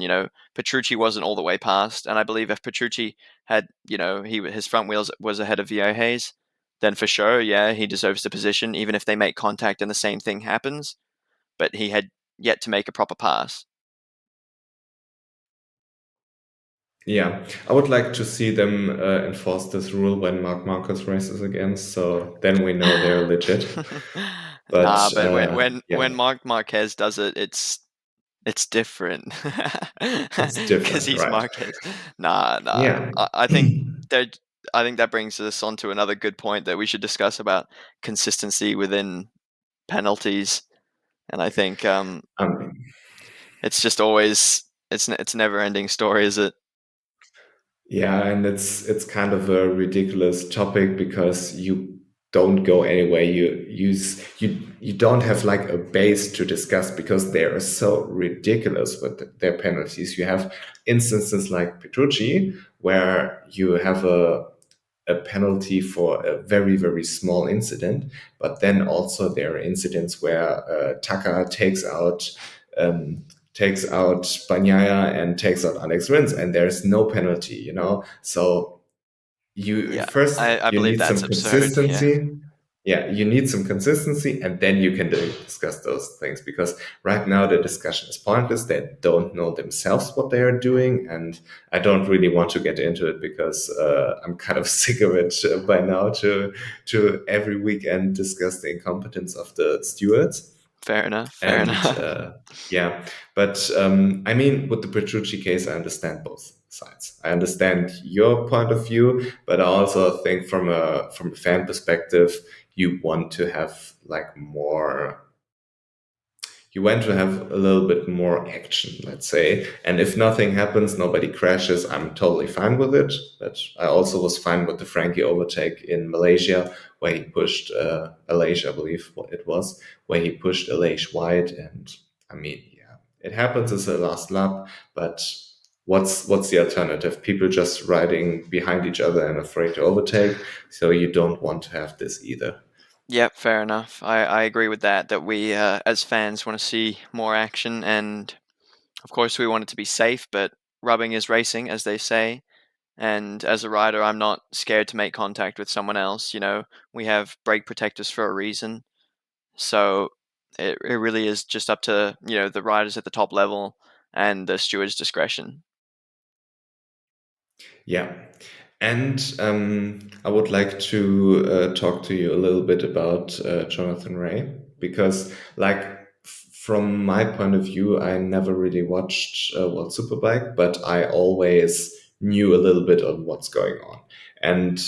B: Petrucci wasn't all the way past, and I believe if Petrucci had, his front wheels was ahead of Vierge's, then for sure, yeah, he deserves the position, even if they make contact and the same thing happens. But he had yet to make a proper pass.
A: Yeah, I would like to see them enforce this rule when Mark Marcus races again, so then we know they're legit. But
B: Nah, but
A: yeah,
B: when Mark Marquez does it, it's different
A: it's
B: because
A: different,
B: he's
A: right?
B: Marquez. Nah.
A: Yeah.
B: I think that I think that brings us on to another good point that we should discuss about consistency within penalties. And I think
A: um,
B: it's just always it's a never ending story, is it?
A: yeah, and it's kind of a ridiculous topic because you don't go anywhere. You don't have like a base to discuss because they are so ridiculous with their penalties. You have instances like Petrucci where you have a penalty for a very, very small incident. But then also there are incidents where Taka um, takes out Bagnaia and takes out Alex Rins, and there's no penalty, So you
B: Yeah,
A: first
B: I
A: you
B: believe
A: need
B: that's
A: some
B: absurd. Yeah,
A: consistency. Yeah, you need some consistency, and then you can discuss those things, because right now the discussion is pointless. They don't know themselves what they are doing, and I don't really want to get into it because I'm kind of sick of it by now to every weekend discuss the incompetence of the stewards.
B: fair enough. Fair
A: And
B: enough.
A: yeah, but I mean, with the Petrucci case, I understand both sides. I understand your point of view, but I also think from a fan perspective, you want to have like more. You want to have a little bit more action, let's say. And if nothing happens, nobody crashes, I'm totally fine with it. But I also was fine with the Frankie overtake in Malaysia, where he pushed Aleix, I believe what it was, where he pushed Aleix wide. And I mean, yeah, it happens as a last lap, but what's the alternative? People just riding behind each other and afraid to overtake. So you don't want to have this either.
B: Yep, fair enough. I agree with that. That we as fans want to see more action, and of course we want it to be safe, but rubbing is racing, as they say. And as a rider, I'm not scared to make contact with someone else. We have brake protectors for a reason. So it really is just up to, the riders at the top level and the steward's discretion.
A: Yeah. And I would like to talk to you a little bit about Jonathan Ray, because, like, from my point of view, I never really watched World Superbike, but I always knew a little bit on what's going on. And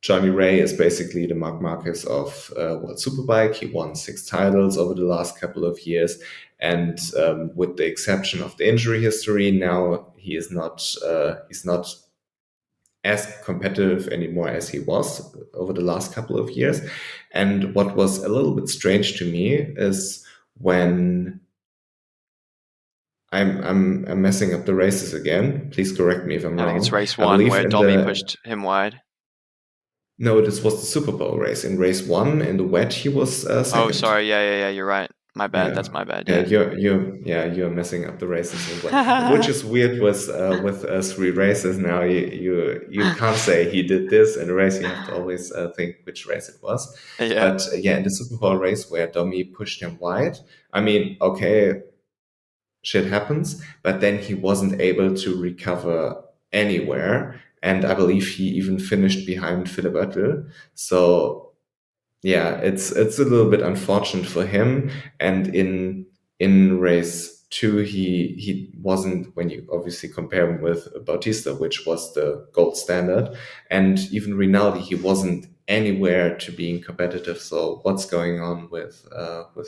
A: Johnny Ray is basically the Marc Marquez of World Superbike. He won 6 titles over the last couple of years. And with the exception of the injury history, now he's not as competitive anymore as he was over the last couple of years. And what was a little bit strange to me is when I'm messing up the races again. Please correct me if I'm
B: I think it's
A: wrong.
B: race
A: I
B: one
A: believe
B: where
A: in
B: Domi
A: the
B: pushed him wide.
A: no, this was the Super Bowl race. In race one, in the wet, he was
B: Oh,
A: second.
B: sorry. Yeah. You're right. My bad.
A: Yeah,
B: That's my bad.
A: yeah,
B: Yeah.
A: you're messing up the races in wet, which is weird with 3 races now. You can't say he did this in a race. You have to always think which race it was.
B: Yeah.
A: But yeah, in the Super Bowl race where Domi pushed him wide, I mean, okay, shit happens, but then he wasn't able to recover anywhere, and I believe he even finished behind Philipp Oettel. So yeah, it's a little bit unfortunate for him. And in race two, he wasn't, when you obviously compare him with Bautista, which was the gold standard, and even Rinaldi, he wasn't anywhere to being competitive. So what's going on with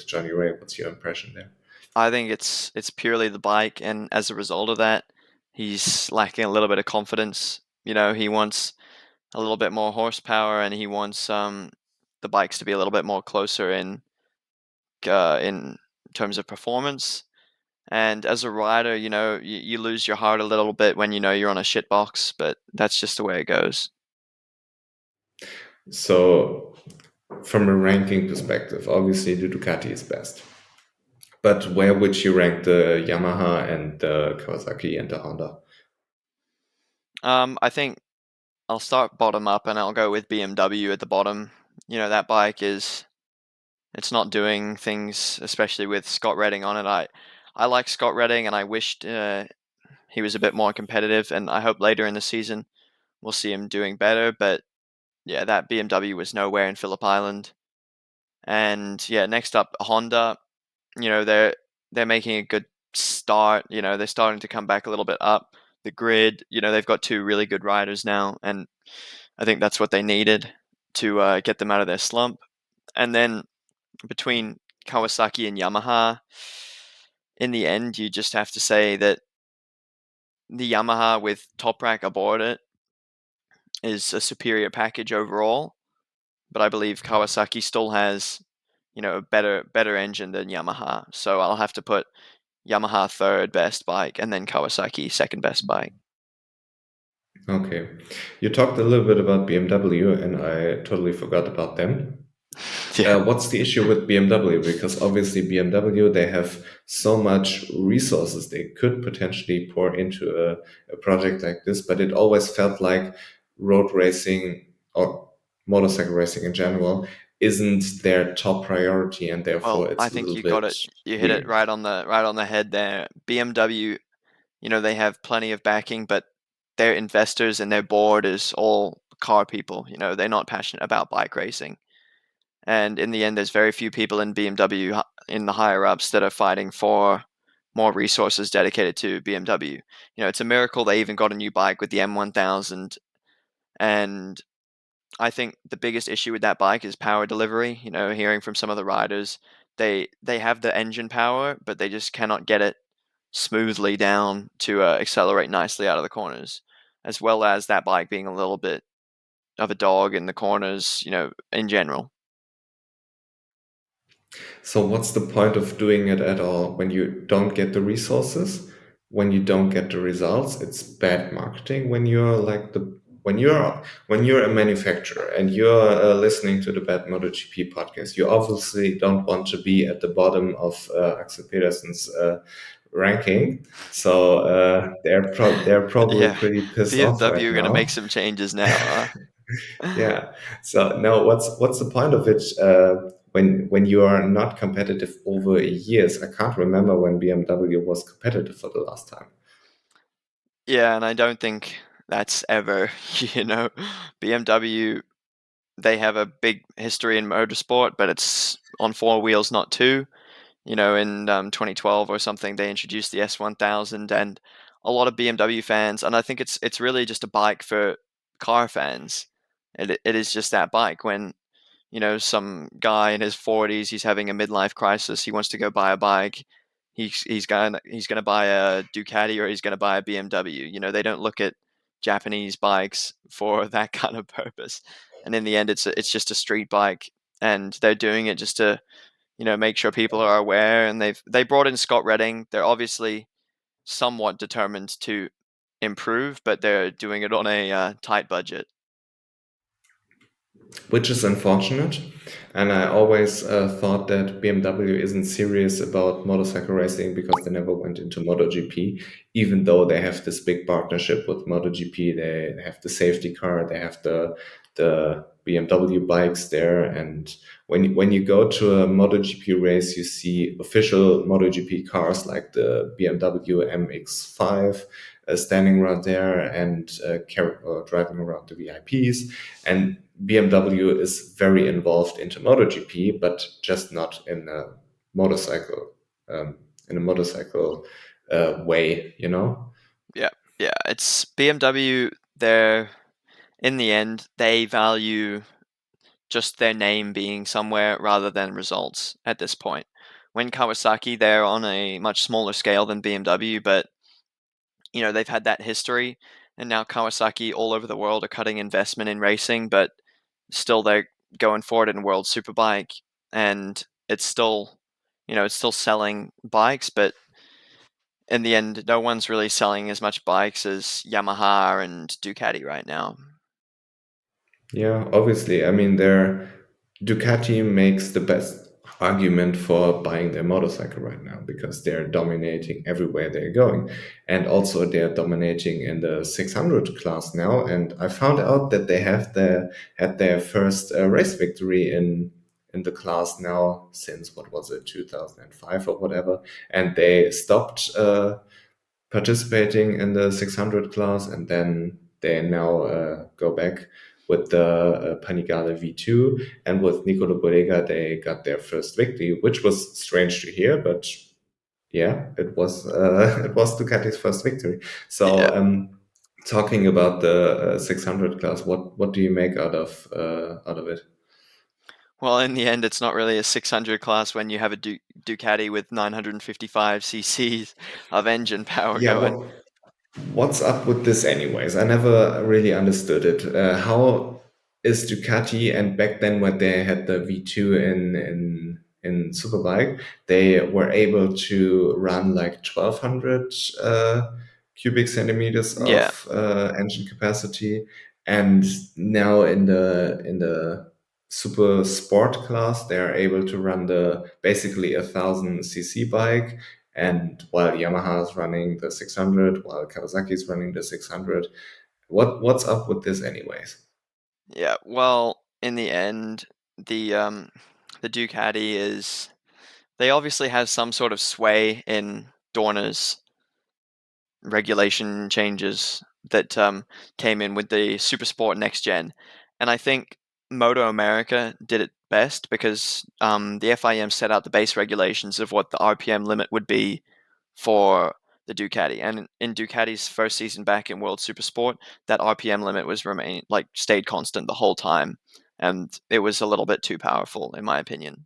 A: Johnny Ray? What's your impression there?
B: I think it's purely the bike, and as a result of that, he's lacking a little bit of confidence. He wants a little bit more horsepower, and he wants the bikes to be a little bit more closer in terms of performance. And as a rider, you lose your heart a little bit when you're on a shit box, but that's just the way it goes.
A: So from a ranking perspective, obviously the Ducati is best. But where would you rank the Yamaha and the Kawasaki and the Honda?
B: I think I'll start bottom up, and I'll go with BMW at the bottom. That bike it's not doing things, especially with Scott Redding on it. I like Scott Redding, and I wished he was a bit more competitive, and I hope later in the season we'll see him doing better. But yeah, that BMW was nowhere in Phillip Island. And yeah, next up, Honda. They're making a good start. They're starting to come back a little bit up the grid. They've got 2 really good riders now, and I think that's what they needed to get them out of their slump. And then between Kawasaki and Yamaha, in the end, you just have to say that the Yamaha with Toprak aboard it is a superior package overall. But I believe Kawasaki still has, a better engine than Yamaha. So I'll have to put Yamaha third best bike and then Kawasaki second best bike.
A: Okay. You talked a little bit about BMW, and I totally forgot about them.
B: Yeah.
A: What's the issue with BMW? Because obviously BMW, they have so much resources they could potentially pour into a project like this, but it always felt like road racing or motorcycle racing in general isn't their top priority, and
B: Well,
A: therefore
B: I
A: it's a
B: think
A: little
B: you got
A: bit
B: it. You hit it
A: weird.
B: right on the head there. BMW, they have plenty of backing, but their investors and their board is all car people. They're not passionate about bike racing. And in the end, there's very few people in BMW in the higher ups that are fighting for more resources dedicated to BMW. It's a miracle they even got a new bike with the M1000. And I think the biggest issue with that bike is power delivery. Hearing from some of the riders, they have the engine power, but they just cannot get it smoothly down to accelerate nicely out of the corners, as well as that bike being a little bit of a dog in the corners, in general.
A: So what's the point of doing it at all when you don't get the resources, when you don't get the results? It's bad marketing when you're like the when you're a manufacturer and you're listening to the Bad MotoGP podcast. You obviously don't want to be at the bottom of Axel Pedersen's ranking. So they're probably
B: Yeah,
A: pretty pissed off right
B: BMW are going to make
A: now.
B: some changes now.
A: Yeah. So now, what's the point of it when you are not competitive over years? I can't remember when BMW was competitive for the last time.
B: Yeah, and I don't think that's ever, you know, BMW, they have a big history in motorsport, but it's on four wheels, not two. You know, in 2012 or something, they introduced the S1000, and a lot of BMW fans, and I think it's really just a bike for car fans. It is just that bike. When you know some guy in his 40s, he's having a midlife crisis, he wants to go buy a bike. He's gonna buy a Ducati or he's gonna buy a BMW. You know, they don't look at Japanese bikes for that kind of purpose. And in the end, it's just a street bike, and they're doing it just to make sure people are aware. And they brought in Scott Redding. They're obviously somewhat determined to improve, but they're doing it on a tight budget.
A: Which is unfortunate. And I always thought that BMW isn't serious about motorcycle racing because they never went into MotoGP, even though they have this big partnership with MotoGP. They have the safety car, they have the BMW bikes there, and when you go to a MotoGP race, you see official MotoGP cars like the BMW MX-5 standing around there and driving around the VIPs. And BMW is very involved into MotoGP, but just not motorcycle um, in a motorcycle way, you know.
B: Yeah, yeah. It's BMW. They're in the end, they value just their name being somewhere rather than results at this point. When Kawasaki, they're on a much smaller scale than BMW, but they've had that history, and now Kawasaki all over the world are cutting investment in racing, but still they're going forward in World Superbike, and it's still selling bikes, but in the end, no one's really selling as much bikes as Yamaha and Ducati right now.
A: Yeah, obviously. I mean, Ducati makes the best argument for buying their motorcycle right now because they're dominating everywhere they're going. And also they're dominating in the 600 class now. And I found out that they had their first race victory in the class now since, what was it, 2005 or whatever. And they stopped participating in the 600 class, and then they now go back with the Panigale V2, and with Nicolo Borrega they got their first victory, which was strange to hear, but yeah, it was it was Ducati's first victory. So
B: Yeah.
A: talking about the 600 class, what do you make out of it?
B: Well, in the end, it's not really a 600 class when you have a Ducati with 955 cc's of engine power
A: Yeah,
B: going.
A: what's up with this, anyways? I never really understood it. How is Ducati, and back then when they had the V2 in Superbike, they were able to run like 1200 cubic centimeters
B: Yeah,
A: of engine capacity, and now in the super sport class, they are able to run the basically 1000 cc bike, and while Yamaha is running the 600, while Kawasaki is running the 600. What's up with this, anyways?
B: yeah. Well, in the end, the Ducati is they obviously have some sort of sway in Dorna's regulation changes that came in with the Super Sport Next Gen, and I think Moto America did it best because the FIM set out the base regulations of what the RPM limit would be for the Ducati. And in Ducati's first season back in World Supersport, that RPM limit was stayed constant the whole time, and it was a little bit too powerful in my opinion.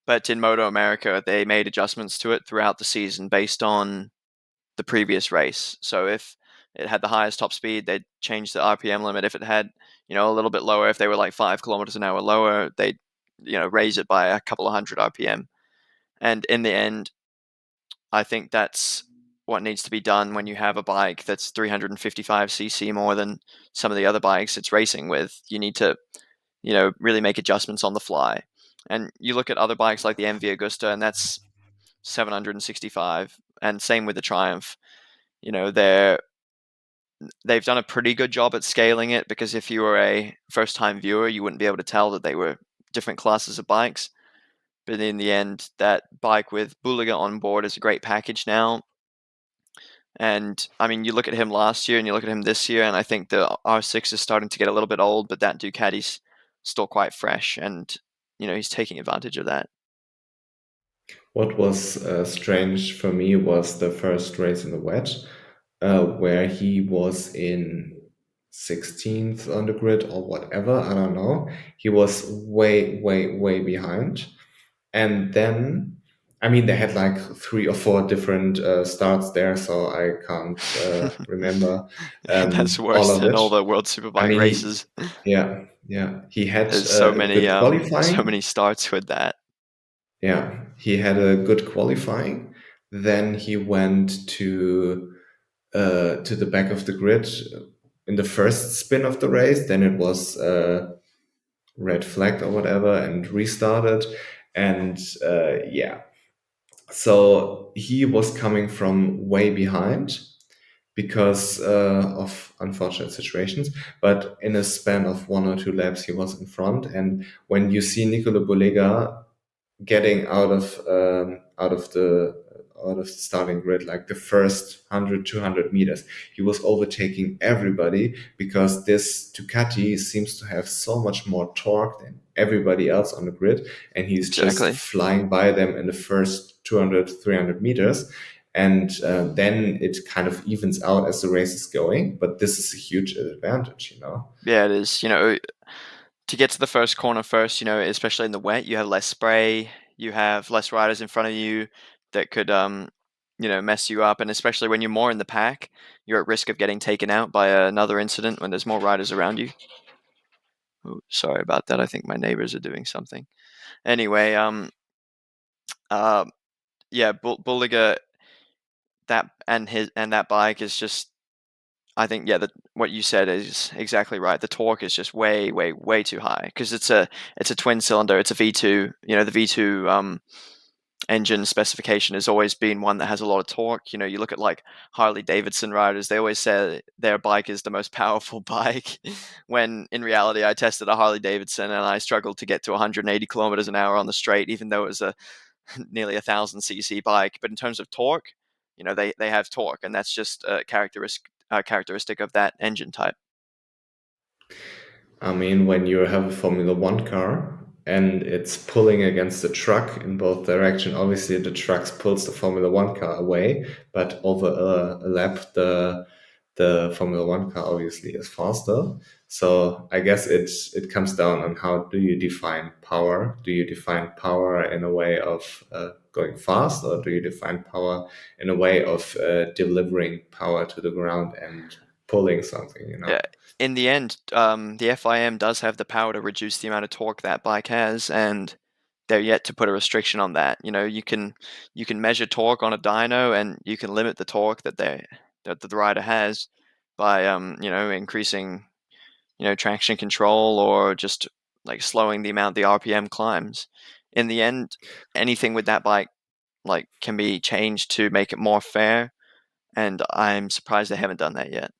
B: But in Moto America, they made adjustments to it throughout the season based on the previous race. So if it had the highest top speed, they'd change the RPM limit. If it had, a little bit lower, if they were like 5 kilometers an hour lower, they'd, raise it by a couple of hundred RPM. And in the end, I think that's what needs to be done when you have a bike that's 355 cc more than some of the other bikes it's racing with. You need to, really make adjustments on the fly. And you look at other bikes like the MV Agusta, and that's 765 and same with the Triumph. You know, they've done a pretty good job at scaling it, because if you were a first-time viewer, you wouldn't be able to tell that they were different classes of bikes. But in the end, that bike with Bulliger on board is a great package now. And I mean, you look at him last year and you look at him this year, and I think the R6 is starting to get a little bit old, but that Ducati's still quite fresh, and he's taking advantage of that.
A: What was strange for me was the first race in the wet, where he was in 16th on the grid or whatever. I don't know. He was way, way, way behind. And then, I mean, they had like 3 or 4 different starts there, so I can't remember
B: That's
A: all
B: worse
A: of
B: than
A: it.
B: all the World
A: I
B: Superbike
A: mean,
B: races.
A: yeah, he had
B: There's so many
A: good
B: so
A: qualifying.
B: many starts with that.
A: Yeah, he had a good qualifying. Then he went to the back of the grid in the first spin of the race. Then it was red flagged or whatever and restarted. And yeah, so he was coming from way behind because of unfortunate situations. But in a span of 1 or 2 laps, he was in front. And when you see Nicolo Bolega getting out of the starting grid, like the first 100 200 meters, he was overtaking everybody, because this Ducati seems to have so much more torque than everybody else on the grid, and he's just
B: Exactly.
A: flying by them in the first 200 300 meters. And then it kind of evens out as the race is going, but this is a huge advantage.
B: Yeah, it is. To get to the first corner first, especially in the wet, you have less spray, you have less riders in front of you that could, mess you up. And especially when you're more in the pack, you're at risk of getting taken out by another incident when there's more riders around you. Oh, sorry about that. I think my neighbors are doing something. Anyway, uh, yeah, Bulliger, that bike is just, I think, yeah, what you said is exactly right. The torque is just way, way, way too high, because it's a twin cylinder. It's a V2. The V2 engine specification has always been one that has a lot of torque. You look at like Harley Davidson riders; they always say their bike is the most powerful bike, when in reality, I tested a Harley Davidson and I struggled to get to 180 kilometers an hour on the straight, even though it was a nearly 1,000 cc bike. But in terms of torque, they have torque, and that's just a characteristic of that engine type.
A: I mean, when you have a Formula One car and it's pulling against the truck in both direction, obviously the truck pulls the Formula One car away, but over a lap, the Formula One car obviously is faster. So I guess it comes down on how do you define power? Do you define power in a way of going fast, or do you define power in a way of delivering power to the ground and pulling something?
B: Yeah, in the end, the FIM does have the power to reduce the amount of torque that bike has, and they're yet to put a restriction on that. You can measure torque on a dyno, and you can limit the torque that the rider has by increasing traction control, or just like slowing the amount the RPM climbs. In the end, anything with that bike like can be changed to make it more fair, and I'm surprised they haven't done that yet.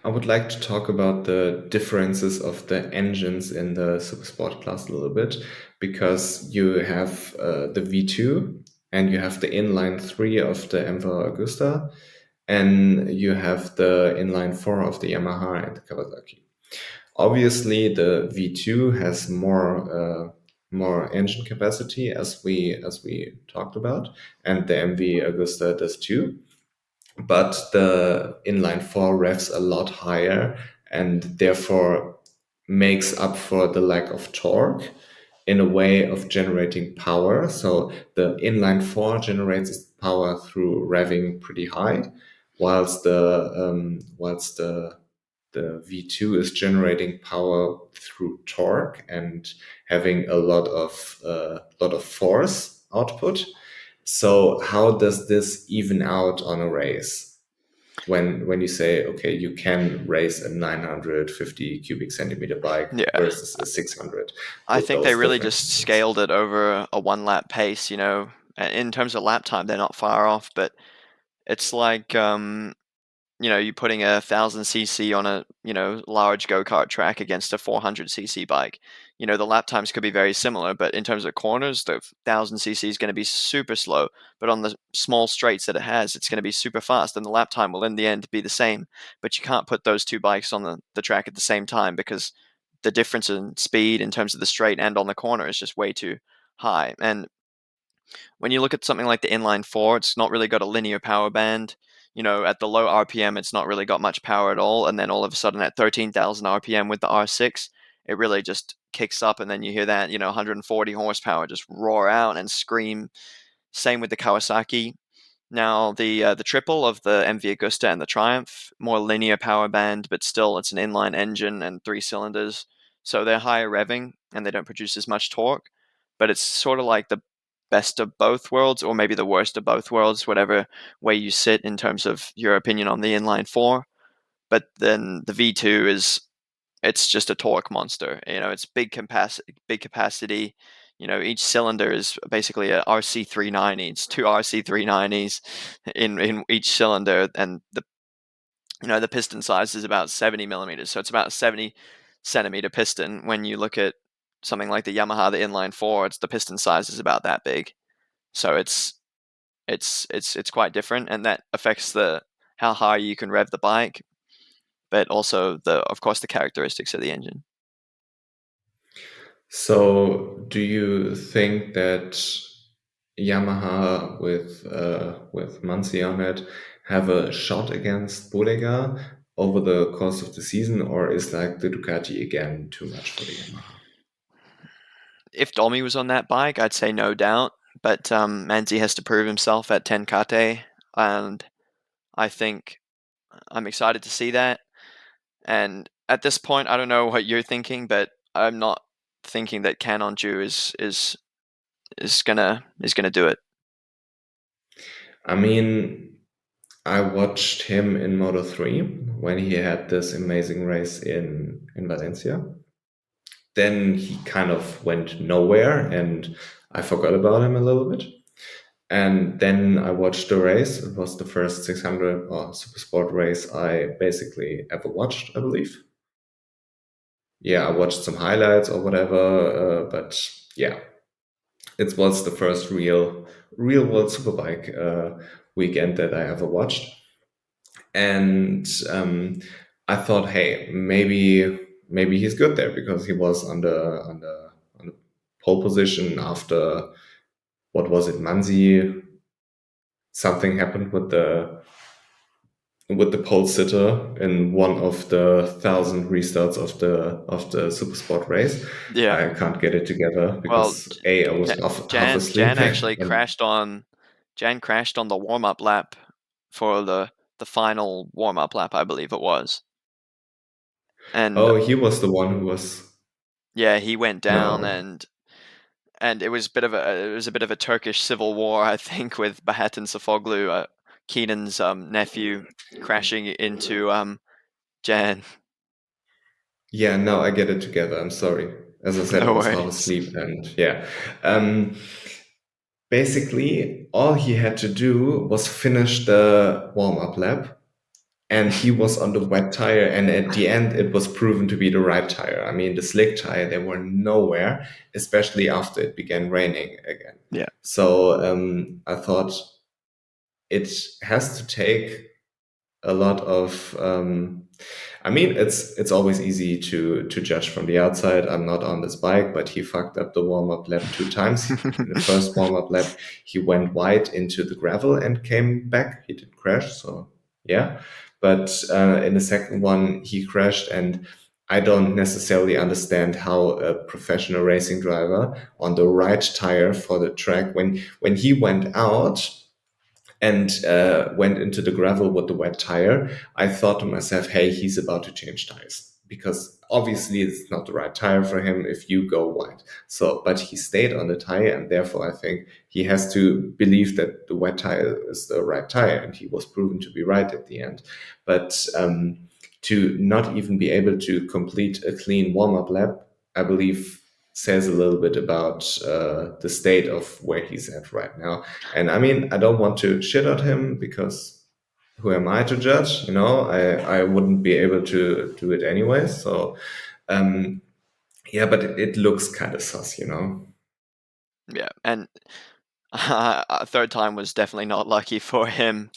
A: I would like to talk about the differences of the engines in the Supersport class a little bit, because you have the V2 and you have the inline 3 of the Emperor Augusta, and you have the inline 4 of the Yamaha and the Kawasaki. Obviously, the V2 has more engine capacity, as we talked about, and the MV Augusta does too, but the inline 4 revs a lot higher and therefore makes up for the lack of torque in a way of generating power. So the inline 4 generates its power through revving pretty high, whilst the V2 is generating power through torque and having a lot of force output. So how does this even out on a race? When you say, okay, you can race a 950 cubic centimeter bike
B: Yeah.
A: versus a 600
B: I
A: with
B: think they
A: those
B: really
A: different
B: just
A: engines.
B: scaled it over a one lap pace, In terms of lap time, they're not far off, but it's like you're putting a 1000 cc on a large go-kart track against a 400 cc bike. The lap times could be very similar, but in terms of corners, the 1000 cc is going to be super slow. But on the small straights that it has, it's going to be super fast, and the lap time will in the end be the same. But you can't put those two bikes on the track at the same time because the difference in speed in terms of the straight and on the corner is just way too high. And when you look at something like the inline four, it's not really got a linear power band. At the low RPM, it's not really got much power at all. And then all of a sudden at 13,000 RPM with the R6, it really just kicks up. And then you hear that, 140 horsepower just roar out and scream. Same with the Kawasaki. Now, the triple of the MV Agusta and the Triumph, more linear power band, but still it's an inline engine and 3 cylinders. So they're higher revving and they don't produce as much torque. But it's sort of like the best of both worlds, or maybe the worst of both worlds, whatever way you sit in terms of your opinion on the inline four. But then the V2 it's just a torque monster. It's big capacity. Each cylinder is basically a RC390. It's two RC390s in each cylinder, and the piston size is about 70 millimeters. So it's about a 70 centimeter piston. When you look at something like the Yamaha, the inline four, the piston size is about that big. So it's quite different, and that affects the how high you can rev the bike, but also of course the characteristics of the engine.
A: So, do you think that Yamaha with Muncie on it have a shot against Bodega over the course of the season, or is like the Ducati again too much for the Yamaha?
B: If Domi was on that bike, I'd say no doubt, but Manzi has to prove himself at Tenkate, and I think I'm excited to see that. And at this point, I don't know what you're thinking, but I'm not thinking that Canonju is gonna do it.
A: I mean, I watched him in Moto 3 when he had this amazing race in Valencia. Then he kind of went nowhere and I forgot about him a little bit. And then I watched the race. It was the first 600 or super sport race I basically ever watched, I believe. Yeah, I watched some highlights or whatever, but yeah, it was the first real world superbike weekend that I ever watched. And I thought, hey, maybe he's good there because he was on the pole position after what was it, Manzi? Something happened with the pole sitter in one of the 1,000 restarts of the super sport race.
B: Yeah.
A: I can't get it together
B: Well,
A: because A, I was half asleep
B: Jan actually
A: and
B: crashed on the warm up lap for the final warm up lap, I believe it was. And
A: oh, he was the one who was
B: yeah, he went down,
A: no.
B: and it was a bit of a Turkish civil war, I think, with Bahattin Safoglu, Keenan's nephew, crashing into Jan.
A: Yeah, now I get it together. I'm sorry. As I said, I
B: No
A: was half
B: worries.
A: asleep and yeah. Um, Basically, all he had to do was finish the warm-up lap and he was on the wet tire, and at the end it was proven to be the right tire. I mean, the slick tire, they were nowhere, especially after it began raining again.
B: Yeah.
A: So I thought it has to take a lot of I mean, it's always easy to judge from the outside. I'm not on this bike, but he fucked up the warm up lap 2 times. In the first warm up lap, he went wide into the gravel and came back. He didn't crash, so yeah. But in the second one, he crashed, and I don't necessarily understand how a professional racing driver on the right tire for the track, when he went out and went into the gravel with the wet tire, I thought to myself, hey, he's about to change tires because obviously it's not the right tire for him if you go wide. So, but he stayed on the tire, and therefore I think he has to believe that the wet tire is the right tire, and he was proven to be right at the end. But to not even be able to complete a clean warm up lap, I believe says a little bit about the state of where he's at right now. And I mean, I don't want to shit on him because who am I to judge? You know, I wouldn't be able to do it anyway. So, um, yeah, but it looks kind of sus, you know.
B: Yeah, and third time was definitely not lucky for him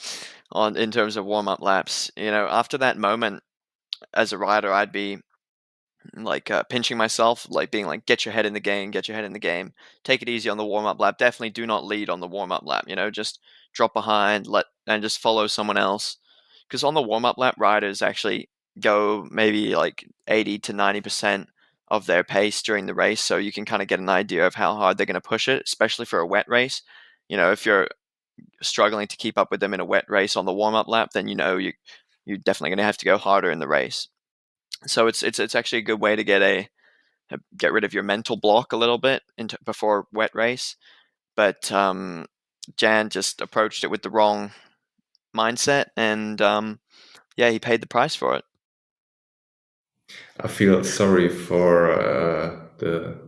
B: on in terms of warm-up laps. You know, after that moment, as a rider, I'd be like pinching myself, like being like, "Get your head in the game, get your head in the game. Take it easy on the warm-up lap. Definitely do not lead on the warm-up lap. You know, just drop behind, let and just follow someone else." Because on the warm-up lap, riders actually go maybe like 80 to 90% of their pace during the race, so you can kind of get an idea of how hard they're going to push it, especially for a wet race. You know, if you're struggling to keep up with them in a wet race on the warm-up lap, then you know you're definitely going to have to go harder in the race. So it's actually a good way to get rid of your mental block a little bit before wet race. But Jan just approached it with the wrong mindset, and yeah, he paid the price for it.
A: I feel sorry for the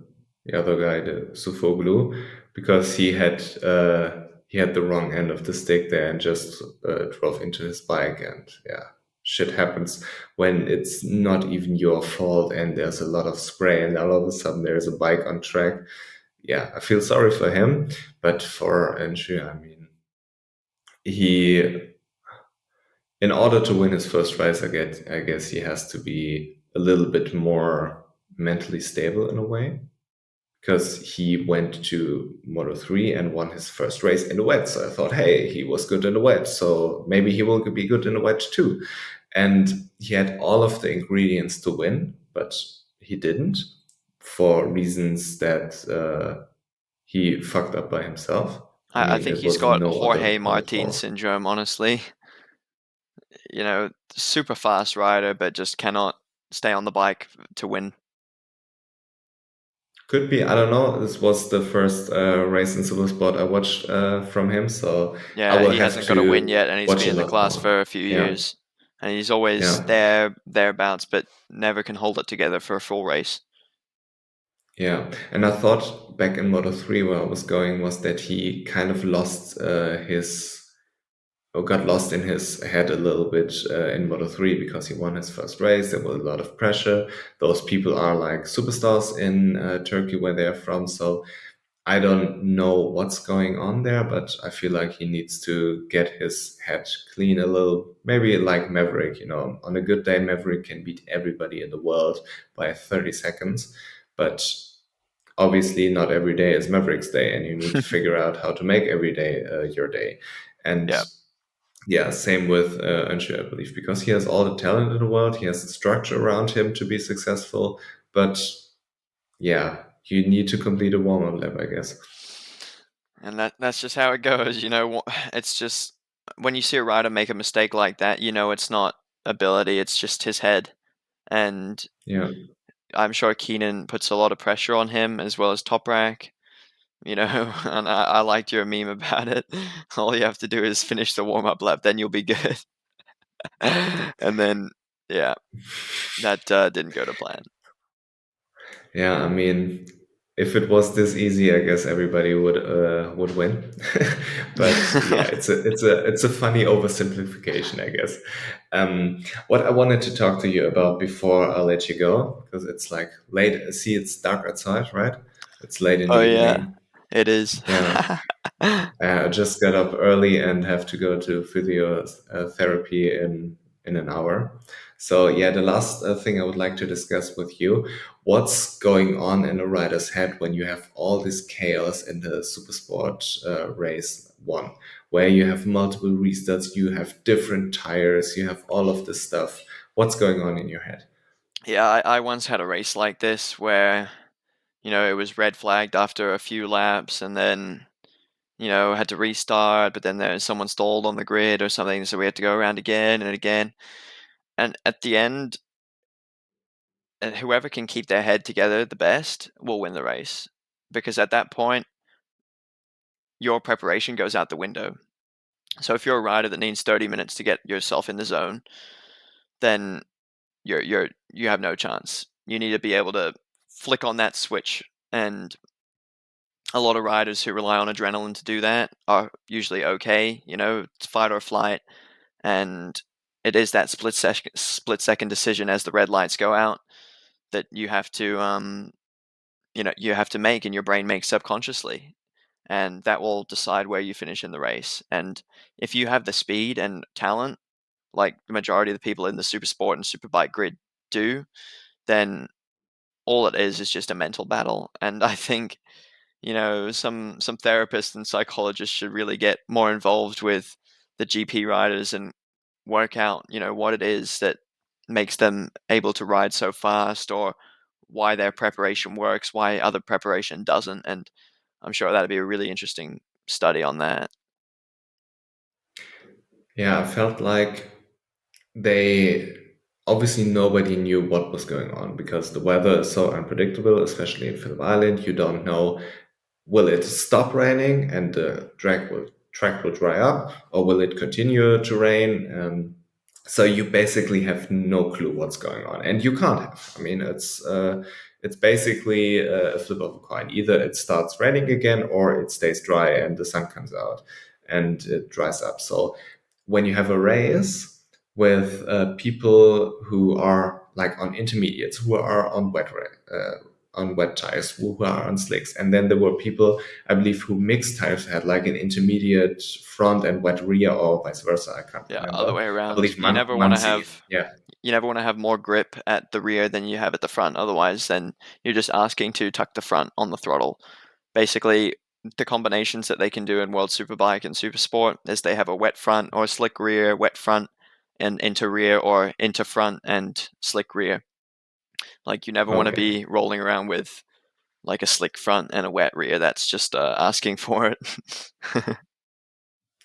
A: other guy, the Sufoglu, because he had the wrong end of the stick there and just drove into his bike. And yeah, shit happens when it's not even your fault and there's a lot of spray and all of a sudden there's a bike on track. Yeah, I feel sorry for him, but for Enshi, I mean, he in order to win his first race, I guess he has to be a little bit more mentally stable in a way because he went to Moto 3 and won his first race in the wet. So I thought, hey, he was good in the wet. So maybe he will be good in the wet too. And he had all of the ingredients to win, but he didn't for reasons that he fucked up by himself. I
B: I
A: mean,
B: think
A: it
B: he's
A: was
B: got
A: no
B: Jorge
A: other
B: Martin
A: fault.
B: syndrome, honestly. You know, super fast rider, but just cannot stay on the bike to win.
A: Could be. I don't know. This was the first race in Supersport I watched from him, so I
B: Yeah,
A: will
B: he
A: have
B: hasn't got a win
A: to
B: yet, and he's
A: watch
B: been
A: a
B: in the
A: lot
B: class
A: more.
B: for a few
A: Yeah,
B: years, and he's always
A: yeah,
B: thereabouts, but never can hold it together for a full race.
A: yeah. And I thought back in Moto 3 where I was going was that he kind of lost his or got lost in his head a little bit in Moto 3 because he won his first race. There was a lot of pressure. Those people are like superstars in Turkey where they're from, so I don't know what's going on there, but I feel like he needs to get his head clean a little. Maybe like Maverick, you know, on a good day, Maverick can beat everybody in the world by 30 seconds. But obviously, not every day is Maverick's day, and you need to figure out how to make every day your day. And
B: Yeah,
A: yeah, same with Anshu, I believe, because he has all the talent in the world, he has the structure around him to be successful. But yeah, you need to complete a warm up lap, I guess.
B: and that's just how it goes. You know, it's just when you see a rider make a mistake like that, you know it's not ability; it's just his head. And
A: Yeah.
B: I'm sure Keenan puts a lot of pressure on him as well as Toprak. You know, and I liked your meme about it. All you have to do is finish the warm up lap, then you'll be good. And then, yeah, that didn't go to plan.
A: Yeah, I mean, if it was this easy, I guess everybody would win. But yeah, it's a funny oversimplification, I guess. What I wanted to talk to you about before I let you go, because it's like late. See, it's dark outside, right? It's late in the
B: Oh yeah,
A: evening.
B: it is.
A: Yeah, I just got up early and have to go to physiotherapy in an hour. So yeah, the last thing I would like to discuss with you: what's going on in a rider's head when you have all this chaos in the Supersport race one, where you have multiple restarts, you have different tires, you have all of this stuff. What's going on in your head?
B: Yeah, I once had a race like this where, you know, it was red flagged after a few laps and then, you know, had to restart, but then there's someone stalled on the grid or something, so we had to go around again and again. And at the end, whoever can keep their head together the best will win the race. Because at that point, your preparation goes out the window. So if you're a rider that needs 30 minutes to get yourself in the zone, then you have no chance. You need to be able to flick on that switch and a lot of riders who rely on adrenaline to do that are usually okay. It's fight or flight, and it is that split second decision as the red lights go out that you have to make, and your brain makes subconsciously, and that will decide where you finish in the race. And if you have the speed and talent, like the majority of the people in the super sport and superbike grid do, then all it is just a mental battle. And I think some therapists and psychologists should really get more involved with the GP riders and work out, what it is that makes them able to ride so fast, or why their preparation works, why other preparation doesn't. And I'm sure that'd be a really interesting study on that.
A: Yeah, I felt like they obviously nobody knew what was going on because the weather is so unpredictable, especially in Phillip Island. You don't know, will it stop raining and the track will dry up, or will it continue to rain? So you basically have no clue what's going on, and you can't have. I mean, it's basically a flip of a coin. Either it starts raining again, or it stays dry and the sun comes out and it dries up. So when you have a race with people who are like on intermediates, who are on wet tires, who are on slicks, and then there were people, I believe, who mixed tires, had like an intermediate front and wet rear, or vice versa. I can't
B: Yeah, other
A: remember.
B: way
A: I
B: around.
A: believe
B: You never want to
A: Muncie.
B: have
A: Yeah.
B: you never want to have more grip at the rear than you have at the front. Otherwise, then you're just asking to tuck the front on the throttle. Basically, the combinations that they can do in World Superbike and Supersport is they have a wet front or a slick rear, wet front and into rear, or into front and slick rear. Like, you never want to
A: Okay.
B: be rolling around with like a slick front and a wet rear. That's just asking for it.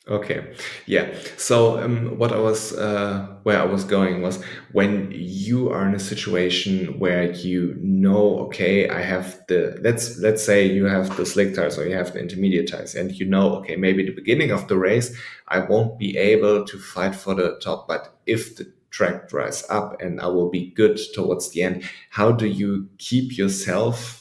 A: Okay, yeah. So what I was where I was going was, when you are in a situation where you know, okay, I have the let's say you have the slick tires or you have the intermediate tires, and you know, okay, maybe the beginning of the race I won't be able to fight for the top, but if the track dries up and I will be good towards the end, how do you keep yourself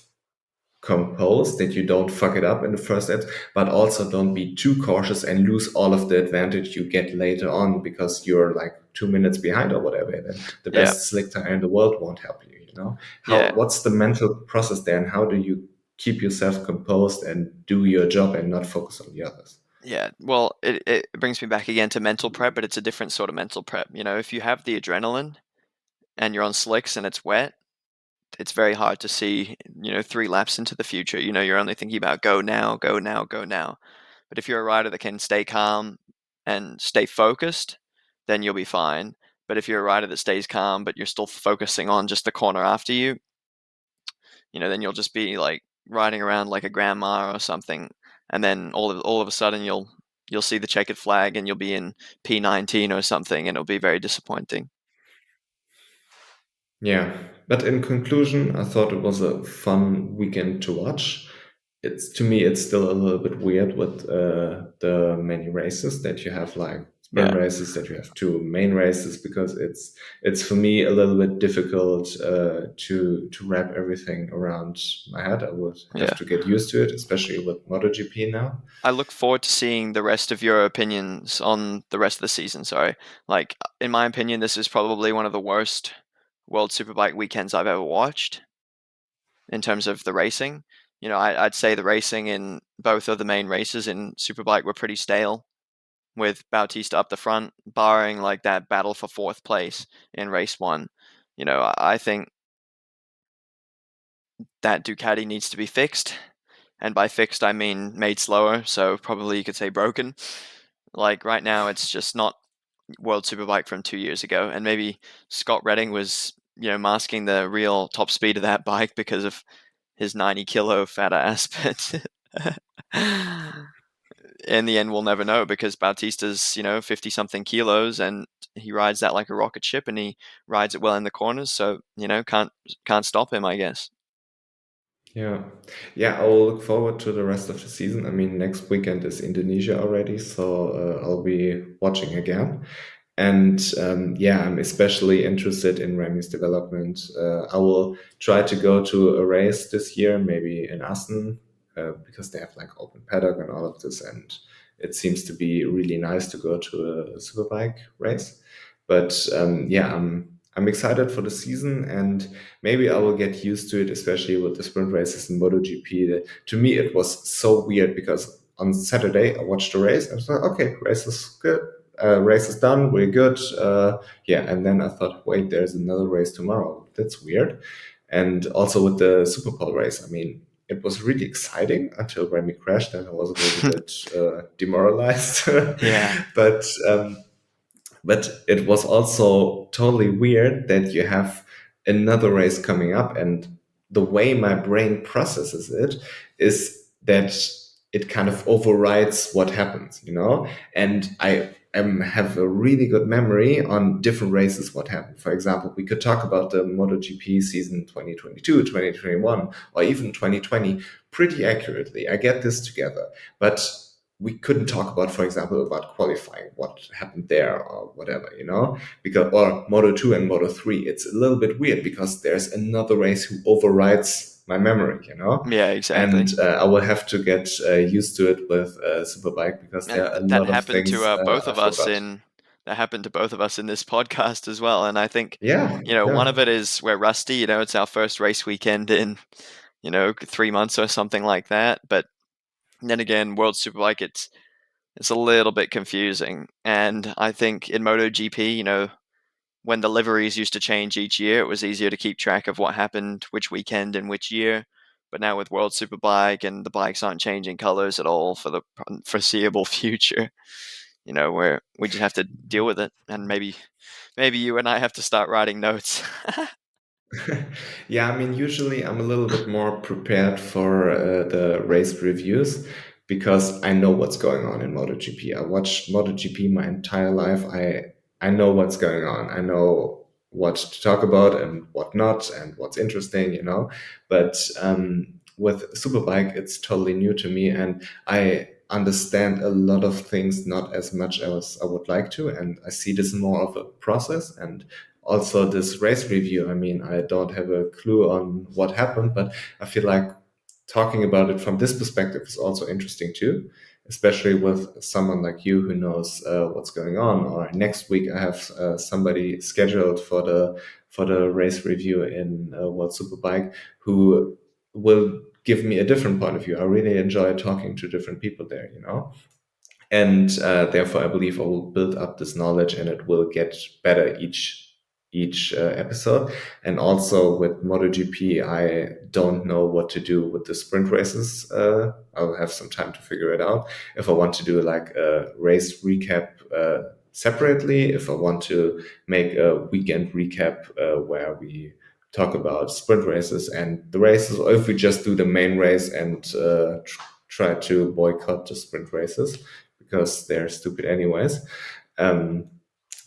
A: composed, that you don't fuck it up in the first laps, but also don't be too cautious and lose all of the advantage you get later on because you're like 2 minutes behind or whatever? Then the
B: Yeah,
A: best slick tire in the world won't help you. You know how?
B: yeah,
A: What's the mental process there, and how do you keep yourself composed and do your job and not focus on the others?
B: yeah. Well, it brings me back again to mental prep, but it's a different sort of mental prep. If you have the adrenaline and you're on slicks and it's wet, it's very hard to see, 3 laps into the future. You're only thinking about go now, go now, go now. But if you're a rider that can stay calm and stay focused, then you'll be fine. But if you're a rider that stays calm, but you're still focusing on just the corner after you, then you'll just be like riding around like a grandma or something, and then all of a sudden you'll see the checkered flag and you'll be in P19 or something, and it'll be very disappointing.
A: Yeah, but in conclusion, I thought it was a fun weekend to watch. It's To me, it's still a little bit weird with the many races that you have, like sprint
B: Yeah,
A: races, that you have two main races, because it's for me a little bit difficult to wrap everything around my head. I would have
B: yeah.
A: to get used to it, especially with MotoGP now.
B: I look forward to seeing the rest of your opinions on the rest of the season. Sorry. Like, in my opinion, this is probably one of the worst World Superbike weekends I've ever watched in terms of the racing. I'd say the racing in both of the main races in Superbike were pretty stale, with Bautista up the front, barring like that battle for fourth place in race one. I think that Ducati needs to be fixed. And by fixed, I mean made slower. So probably you could say broken. Like, right now, it's just not World Superbike from 2 years ago. And maybe Scott Redding was, masking the real top speed of that bike because of his 90-kilo fat ass. But in the end, we'll never know, because Bautista's, 50 something kilos, and he rides that like a rocket ship, and he rides it well in the corners. So, can't stop him, I guess.
A: Yeah, yeah, I'll look forward to the rest of the season. I mean, next weekend is Indonesia already, so I'll be watching again. And yeah, I'm especially interested in Remy's development. I will try to go to a race this year, maybe in Assen, because they have like open paddock and all of this, and it seems to be really nice to go to a superbike race. But yeah, I'm excited for the season, and maybe I will get used to it, especially with the sprint races in MotoGP. That, to me, it was so weird because on Saturday I watched the race. I was like, okay, race is good. Race is done. We're good. Yeah, and then I thought, wait, there's another race tomorrow. That's weird. And also with the Super Bowl race, I mean, it was really exciting until Remy crashed, and I was a little bit demoralized.
B: Yeah.
A: but but it was also totally weird that you have another race coming up, and the way my brain processes it is that it kind of overrides what happens, you know. And I have a really good memory on different races what happened. For example, we could talk about the MotoGP season 2022, 2021, or even 2020 pretty accurately. I get this together, but we couldn't talk about, for example, about qualifying, what happened there or whatever, you know, because, or Moto 2 and Moto 3, it's a little bit weird because there's another race who overrides my memory, you know.
B: Yeah,
A: And
B: exactly.
A: I will have to get used to it with Superbike because there
B: And
A: are a
B: that
A: lot of
B: happened to
A: things
B: both
A: I
B: of us
A: forgot.
B: in that happened to both of us in this podcast as well. And I think,
A: Yeah,
B: one
A: yeah.
B: of it is we're rusty. It's our first race weekend in 3 months or something like that. But then again, World Superbike, it's a little bit confusing. And I think in MotoGP, when the liveries used to change each year, it was easier to keep track of what happened which weekend in which year. But now with World Superbike and the bikes aren't changing colors at all for the foreseeable future, where we just have to deal with it. And maybe you and I have to start writing notes.
A: Yeah, I mean, usually I'm a little bit more prepared for the race reviews because I know what's going on in MotoGP. I watched MotoGP my entire life. I know what's going on. I know what to talk about and what not, and what's interesting, you know. But with Superbike, it's totally new to me, and I understand a lot of things not as much as I would like to, and I see this more of a process. And also this race review, I mean, I don't have a clue on what happened, but I feel like talking about it from this perspective is also interesting too, especially with someone like you who knows what's going on. Or next week I have somebody scheduled for the race review in World Superbike who will give me a different point of view. I really enjoy talking to different people there, you know. And therefore I believe I will build up this knowledge, and it will get better each episode. And also with MotoGP, I don't know what to do with the sprint races. I'll have some time to figure it out. If I want to do like a race recap separately, if I want to make a weekend recap where we talk about sprint races and the races, or if we just do the main race and try to boycott the sprint races because they're stupid anyways. Um,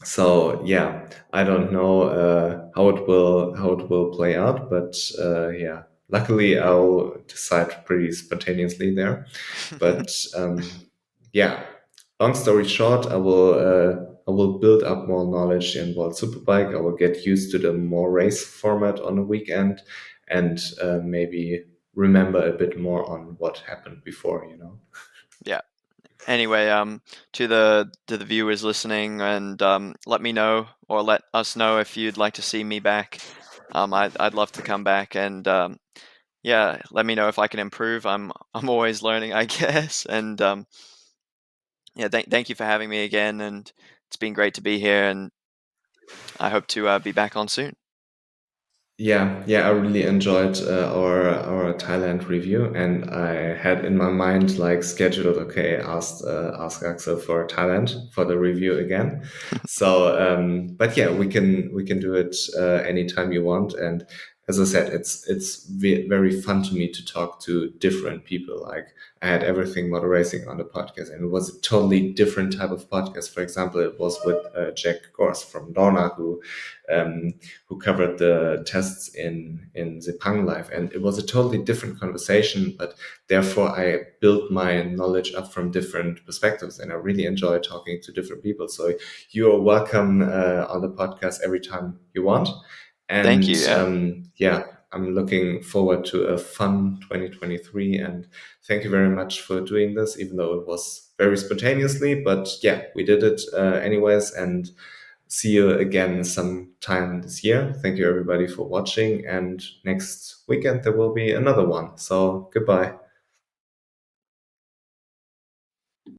A: so yeah, I don't know how it will play out, but yeah, luckily I'll decide pretty spontaneously there. But yeah, long story short, I will build up more knowledge in World Superbike. I will get used to the more race format on the weekend, and maybe remember a bit more on what happened before. You know.
B: Yeah. Anyway, to the viewers listening, and let me know or let us know if you'd like to see me back. I'd love to come back, and yeah, let me know if I can improve. I'm always learning, I guess. And yeah, thank you for having me again, and it's been great to be here, and I hope to be back on soon.
A: Yeah, yeah, I really enjoyed our Thailand review, and I had in my mind like scheduled, okay, ask Axel for Thailand for the review again. So, but yeah, we can do it anytime you want, and as I said, it's very fun to me to talk to different people. Like I had Everything Motor Racing on the podcast, and it was a totally different type of podcast. For example, it was with Jack Gorse from Dorna, who covered the tests in Sepang Live, and it was a totally different conversation. But therefore, I built my knowledge up from different perspectives, and I really enjoy talking to different people. So you are welcome on the podcast every time you want.
B: Thank
A: And
B: you. Yeah.
A: yeah, I'm looking forward to a fun 2023. And thank you very much for doing this, even though it was very spontaneously. But yeah, we did it anyways. And see you again sometime this year. Thank you, everybody, for watching. And next weekend, there will be another one. So goodbye.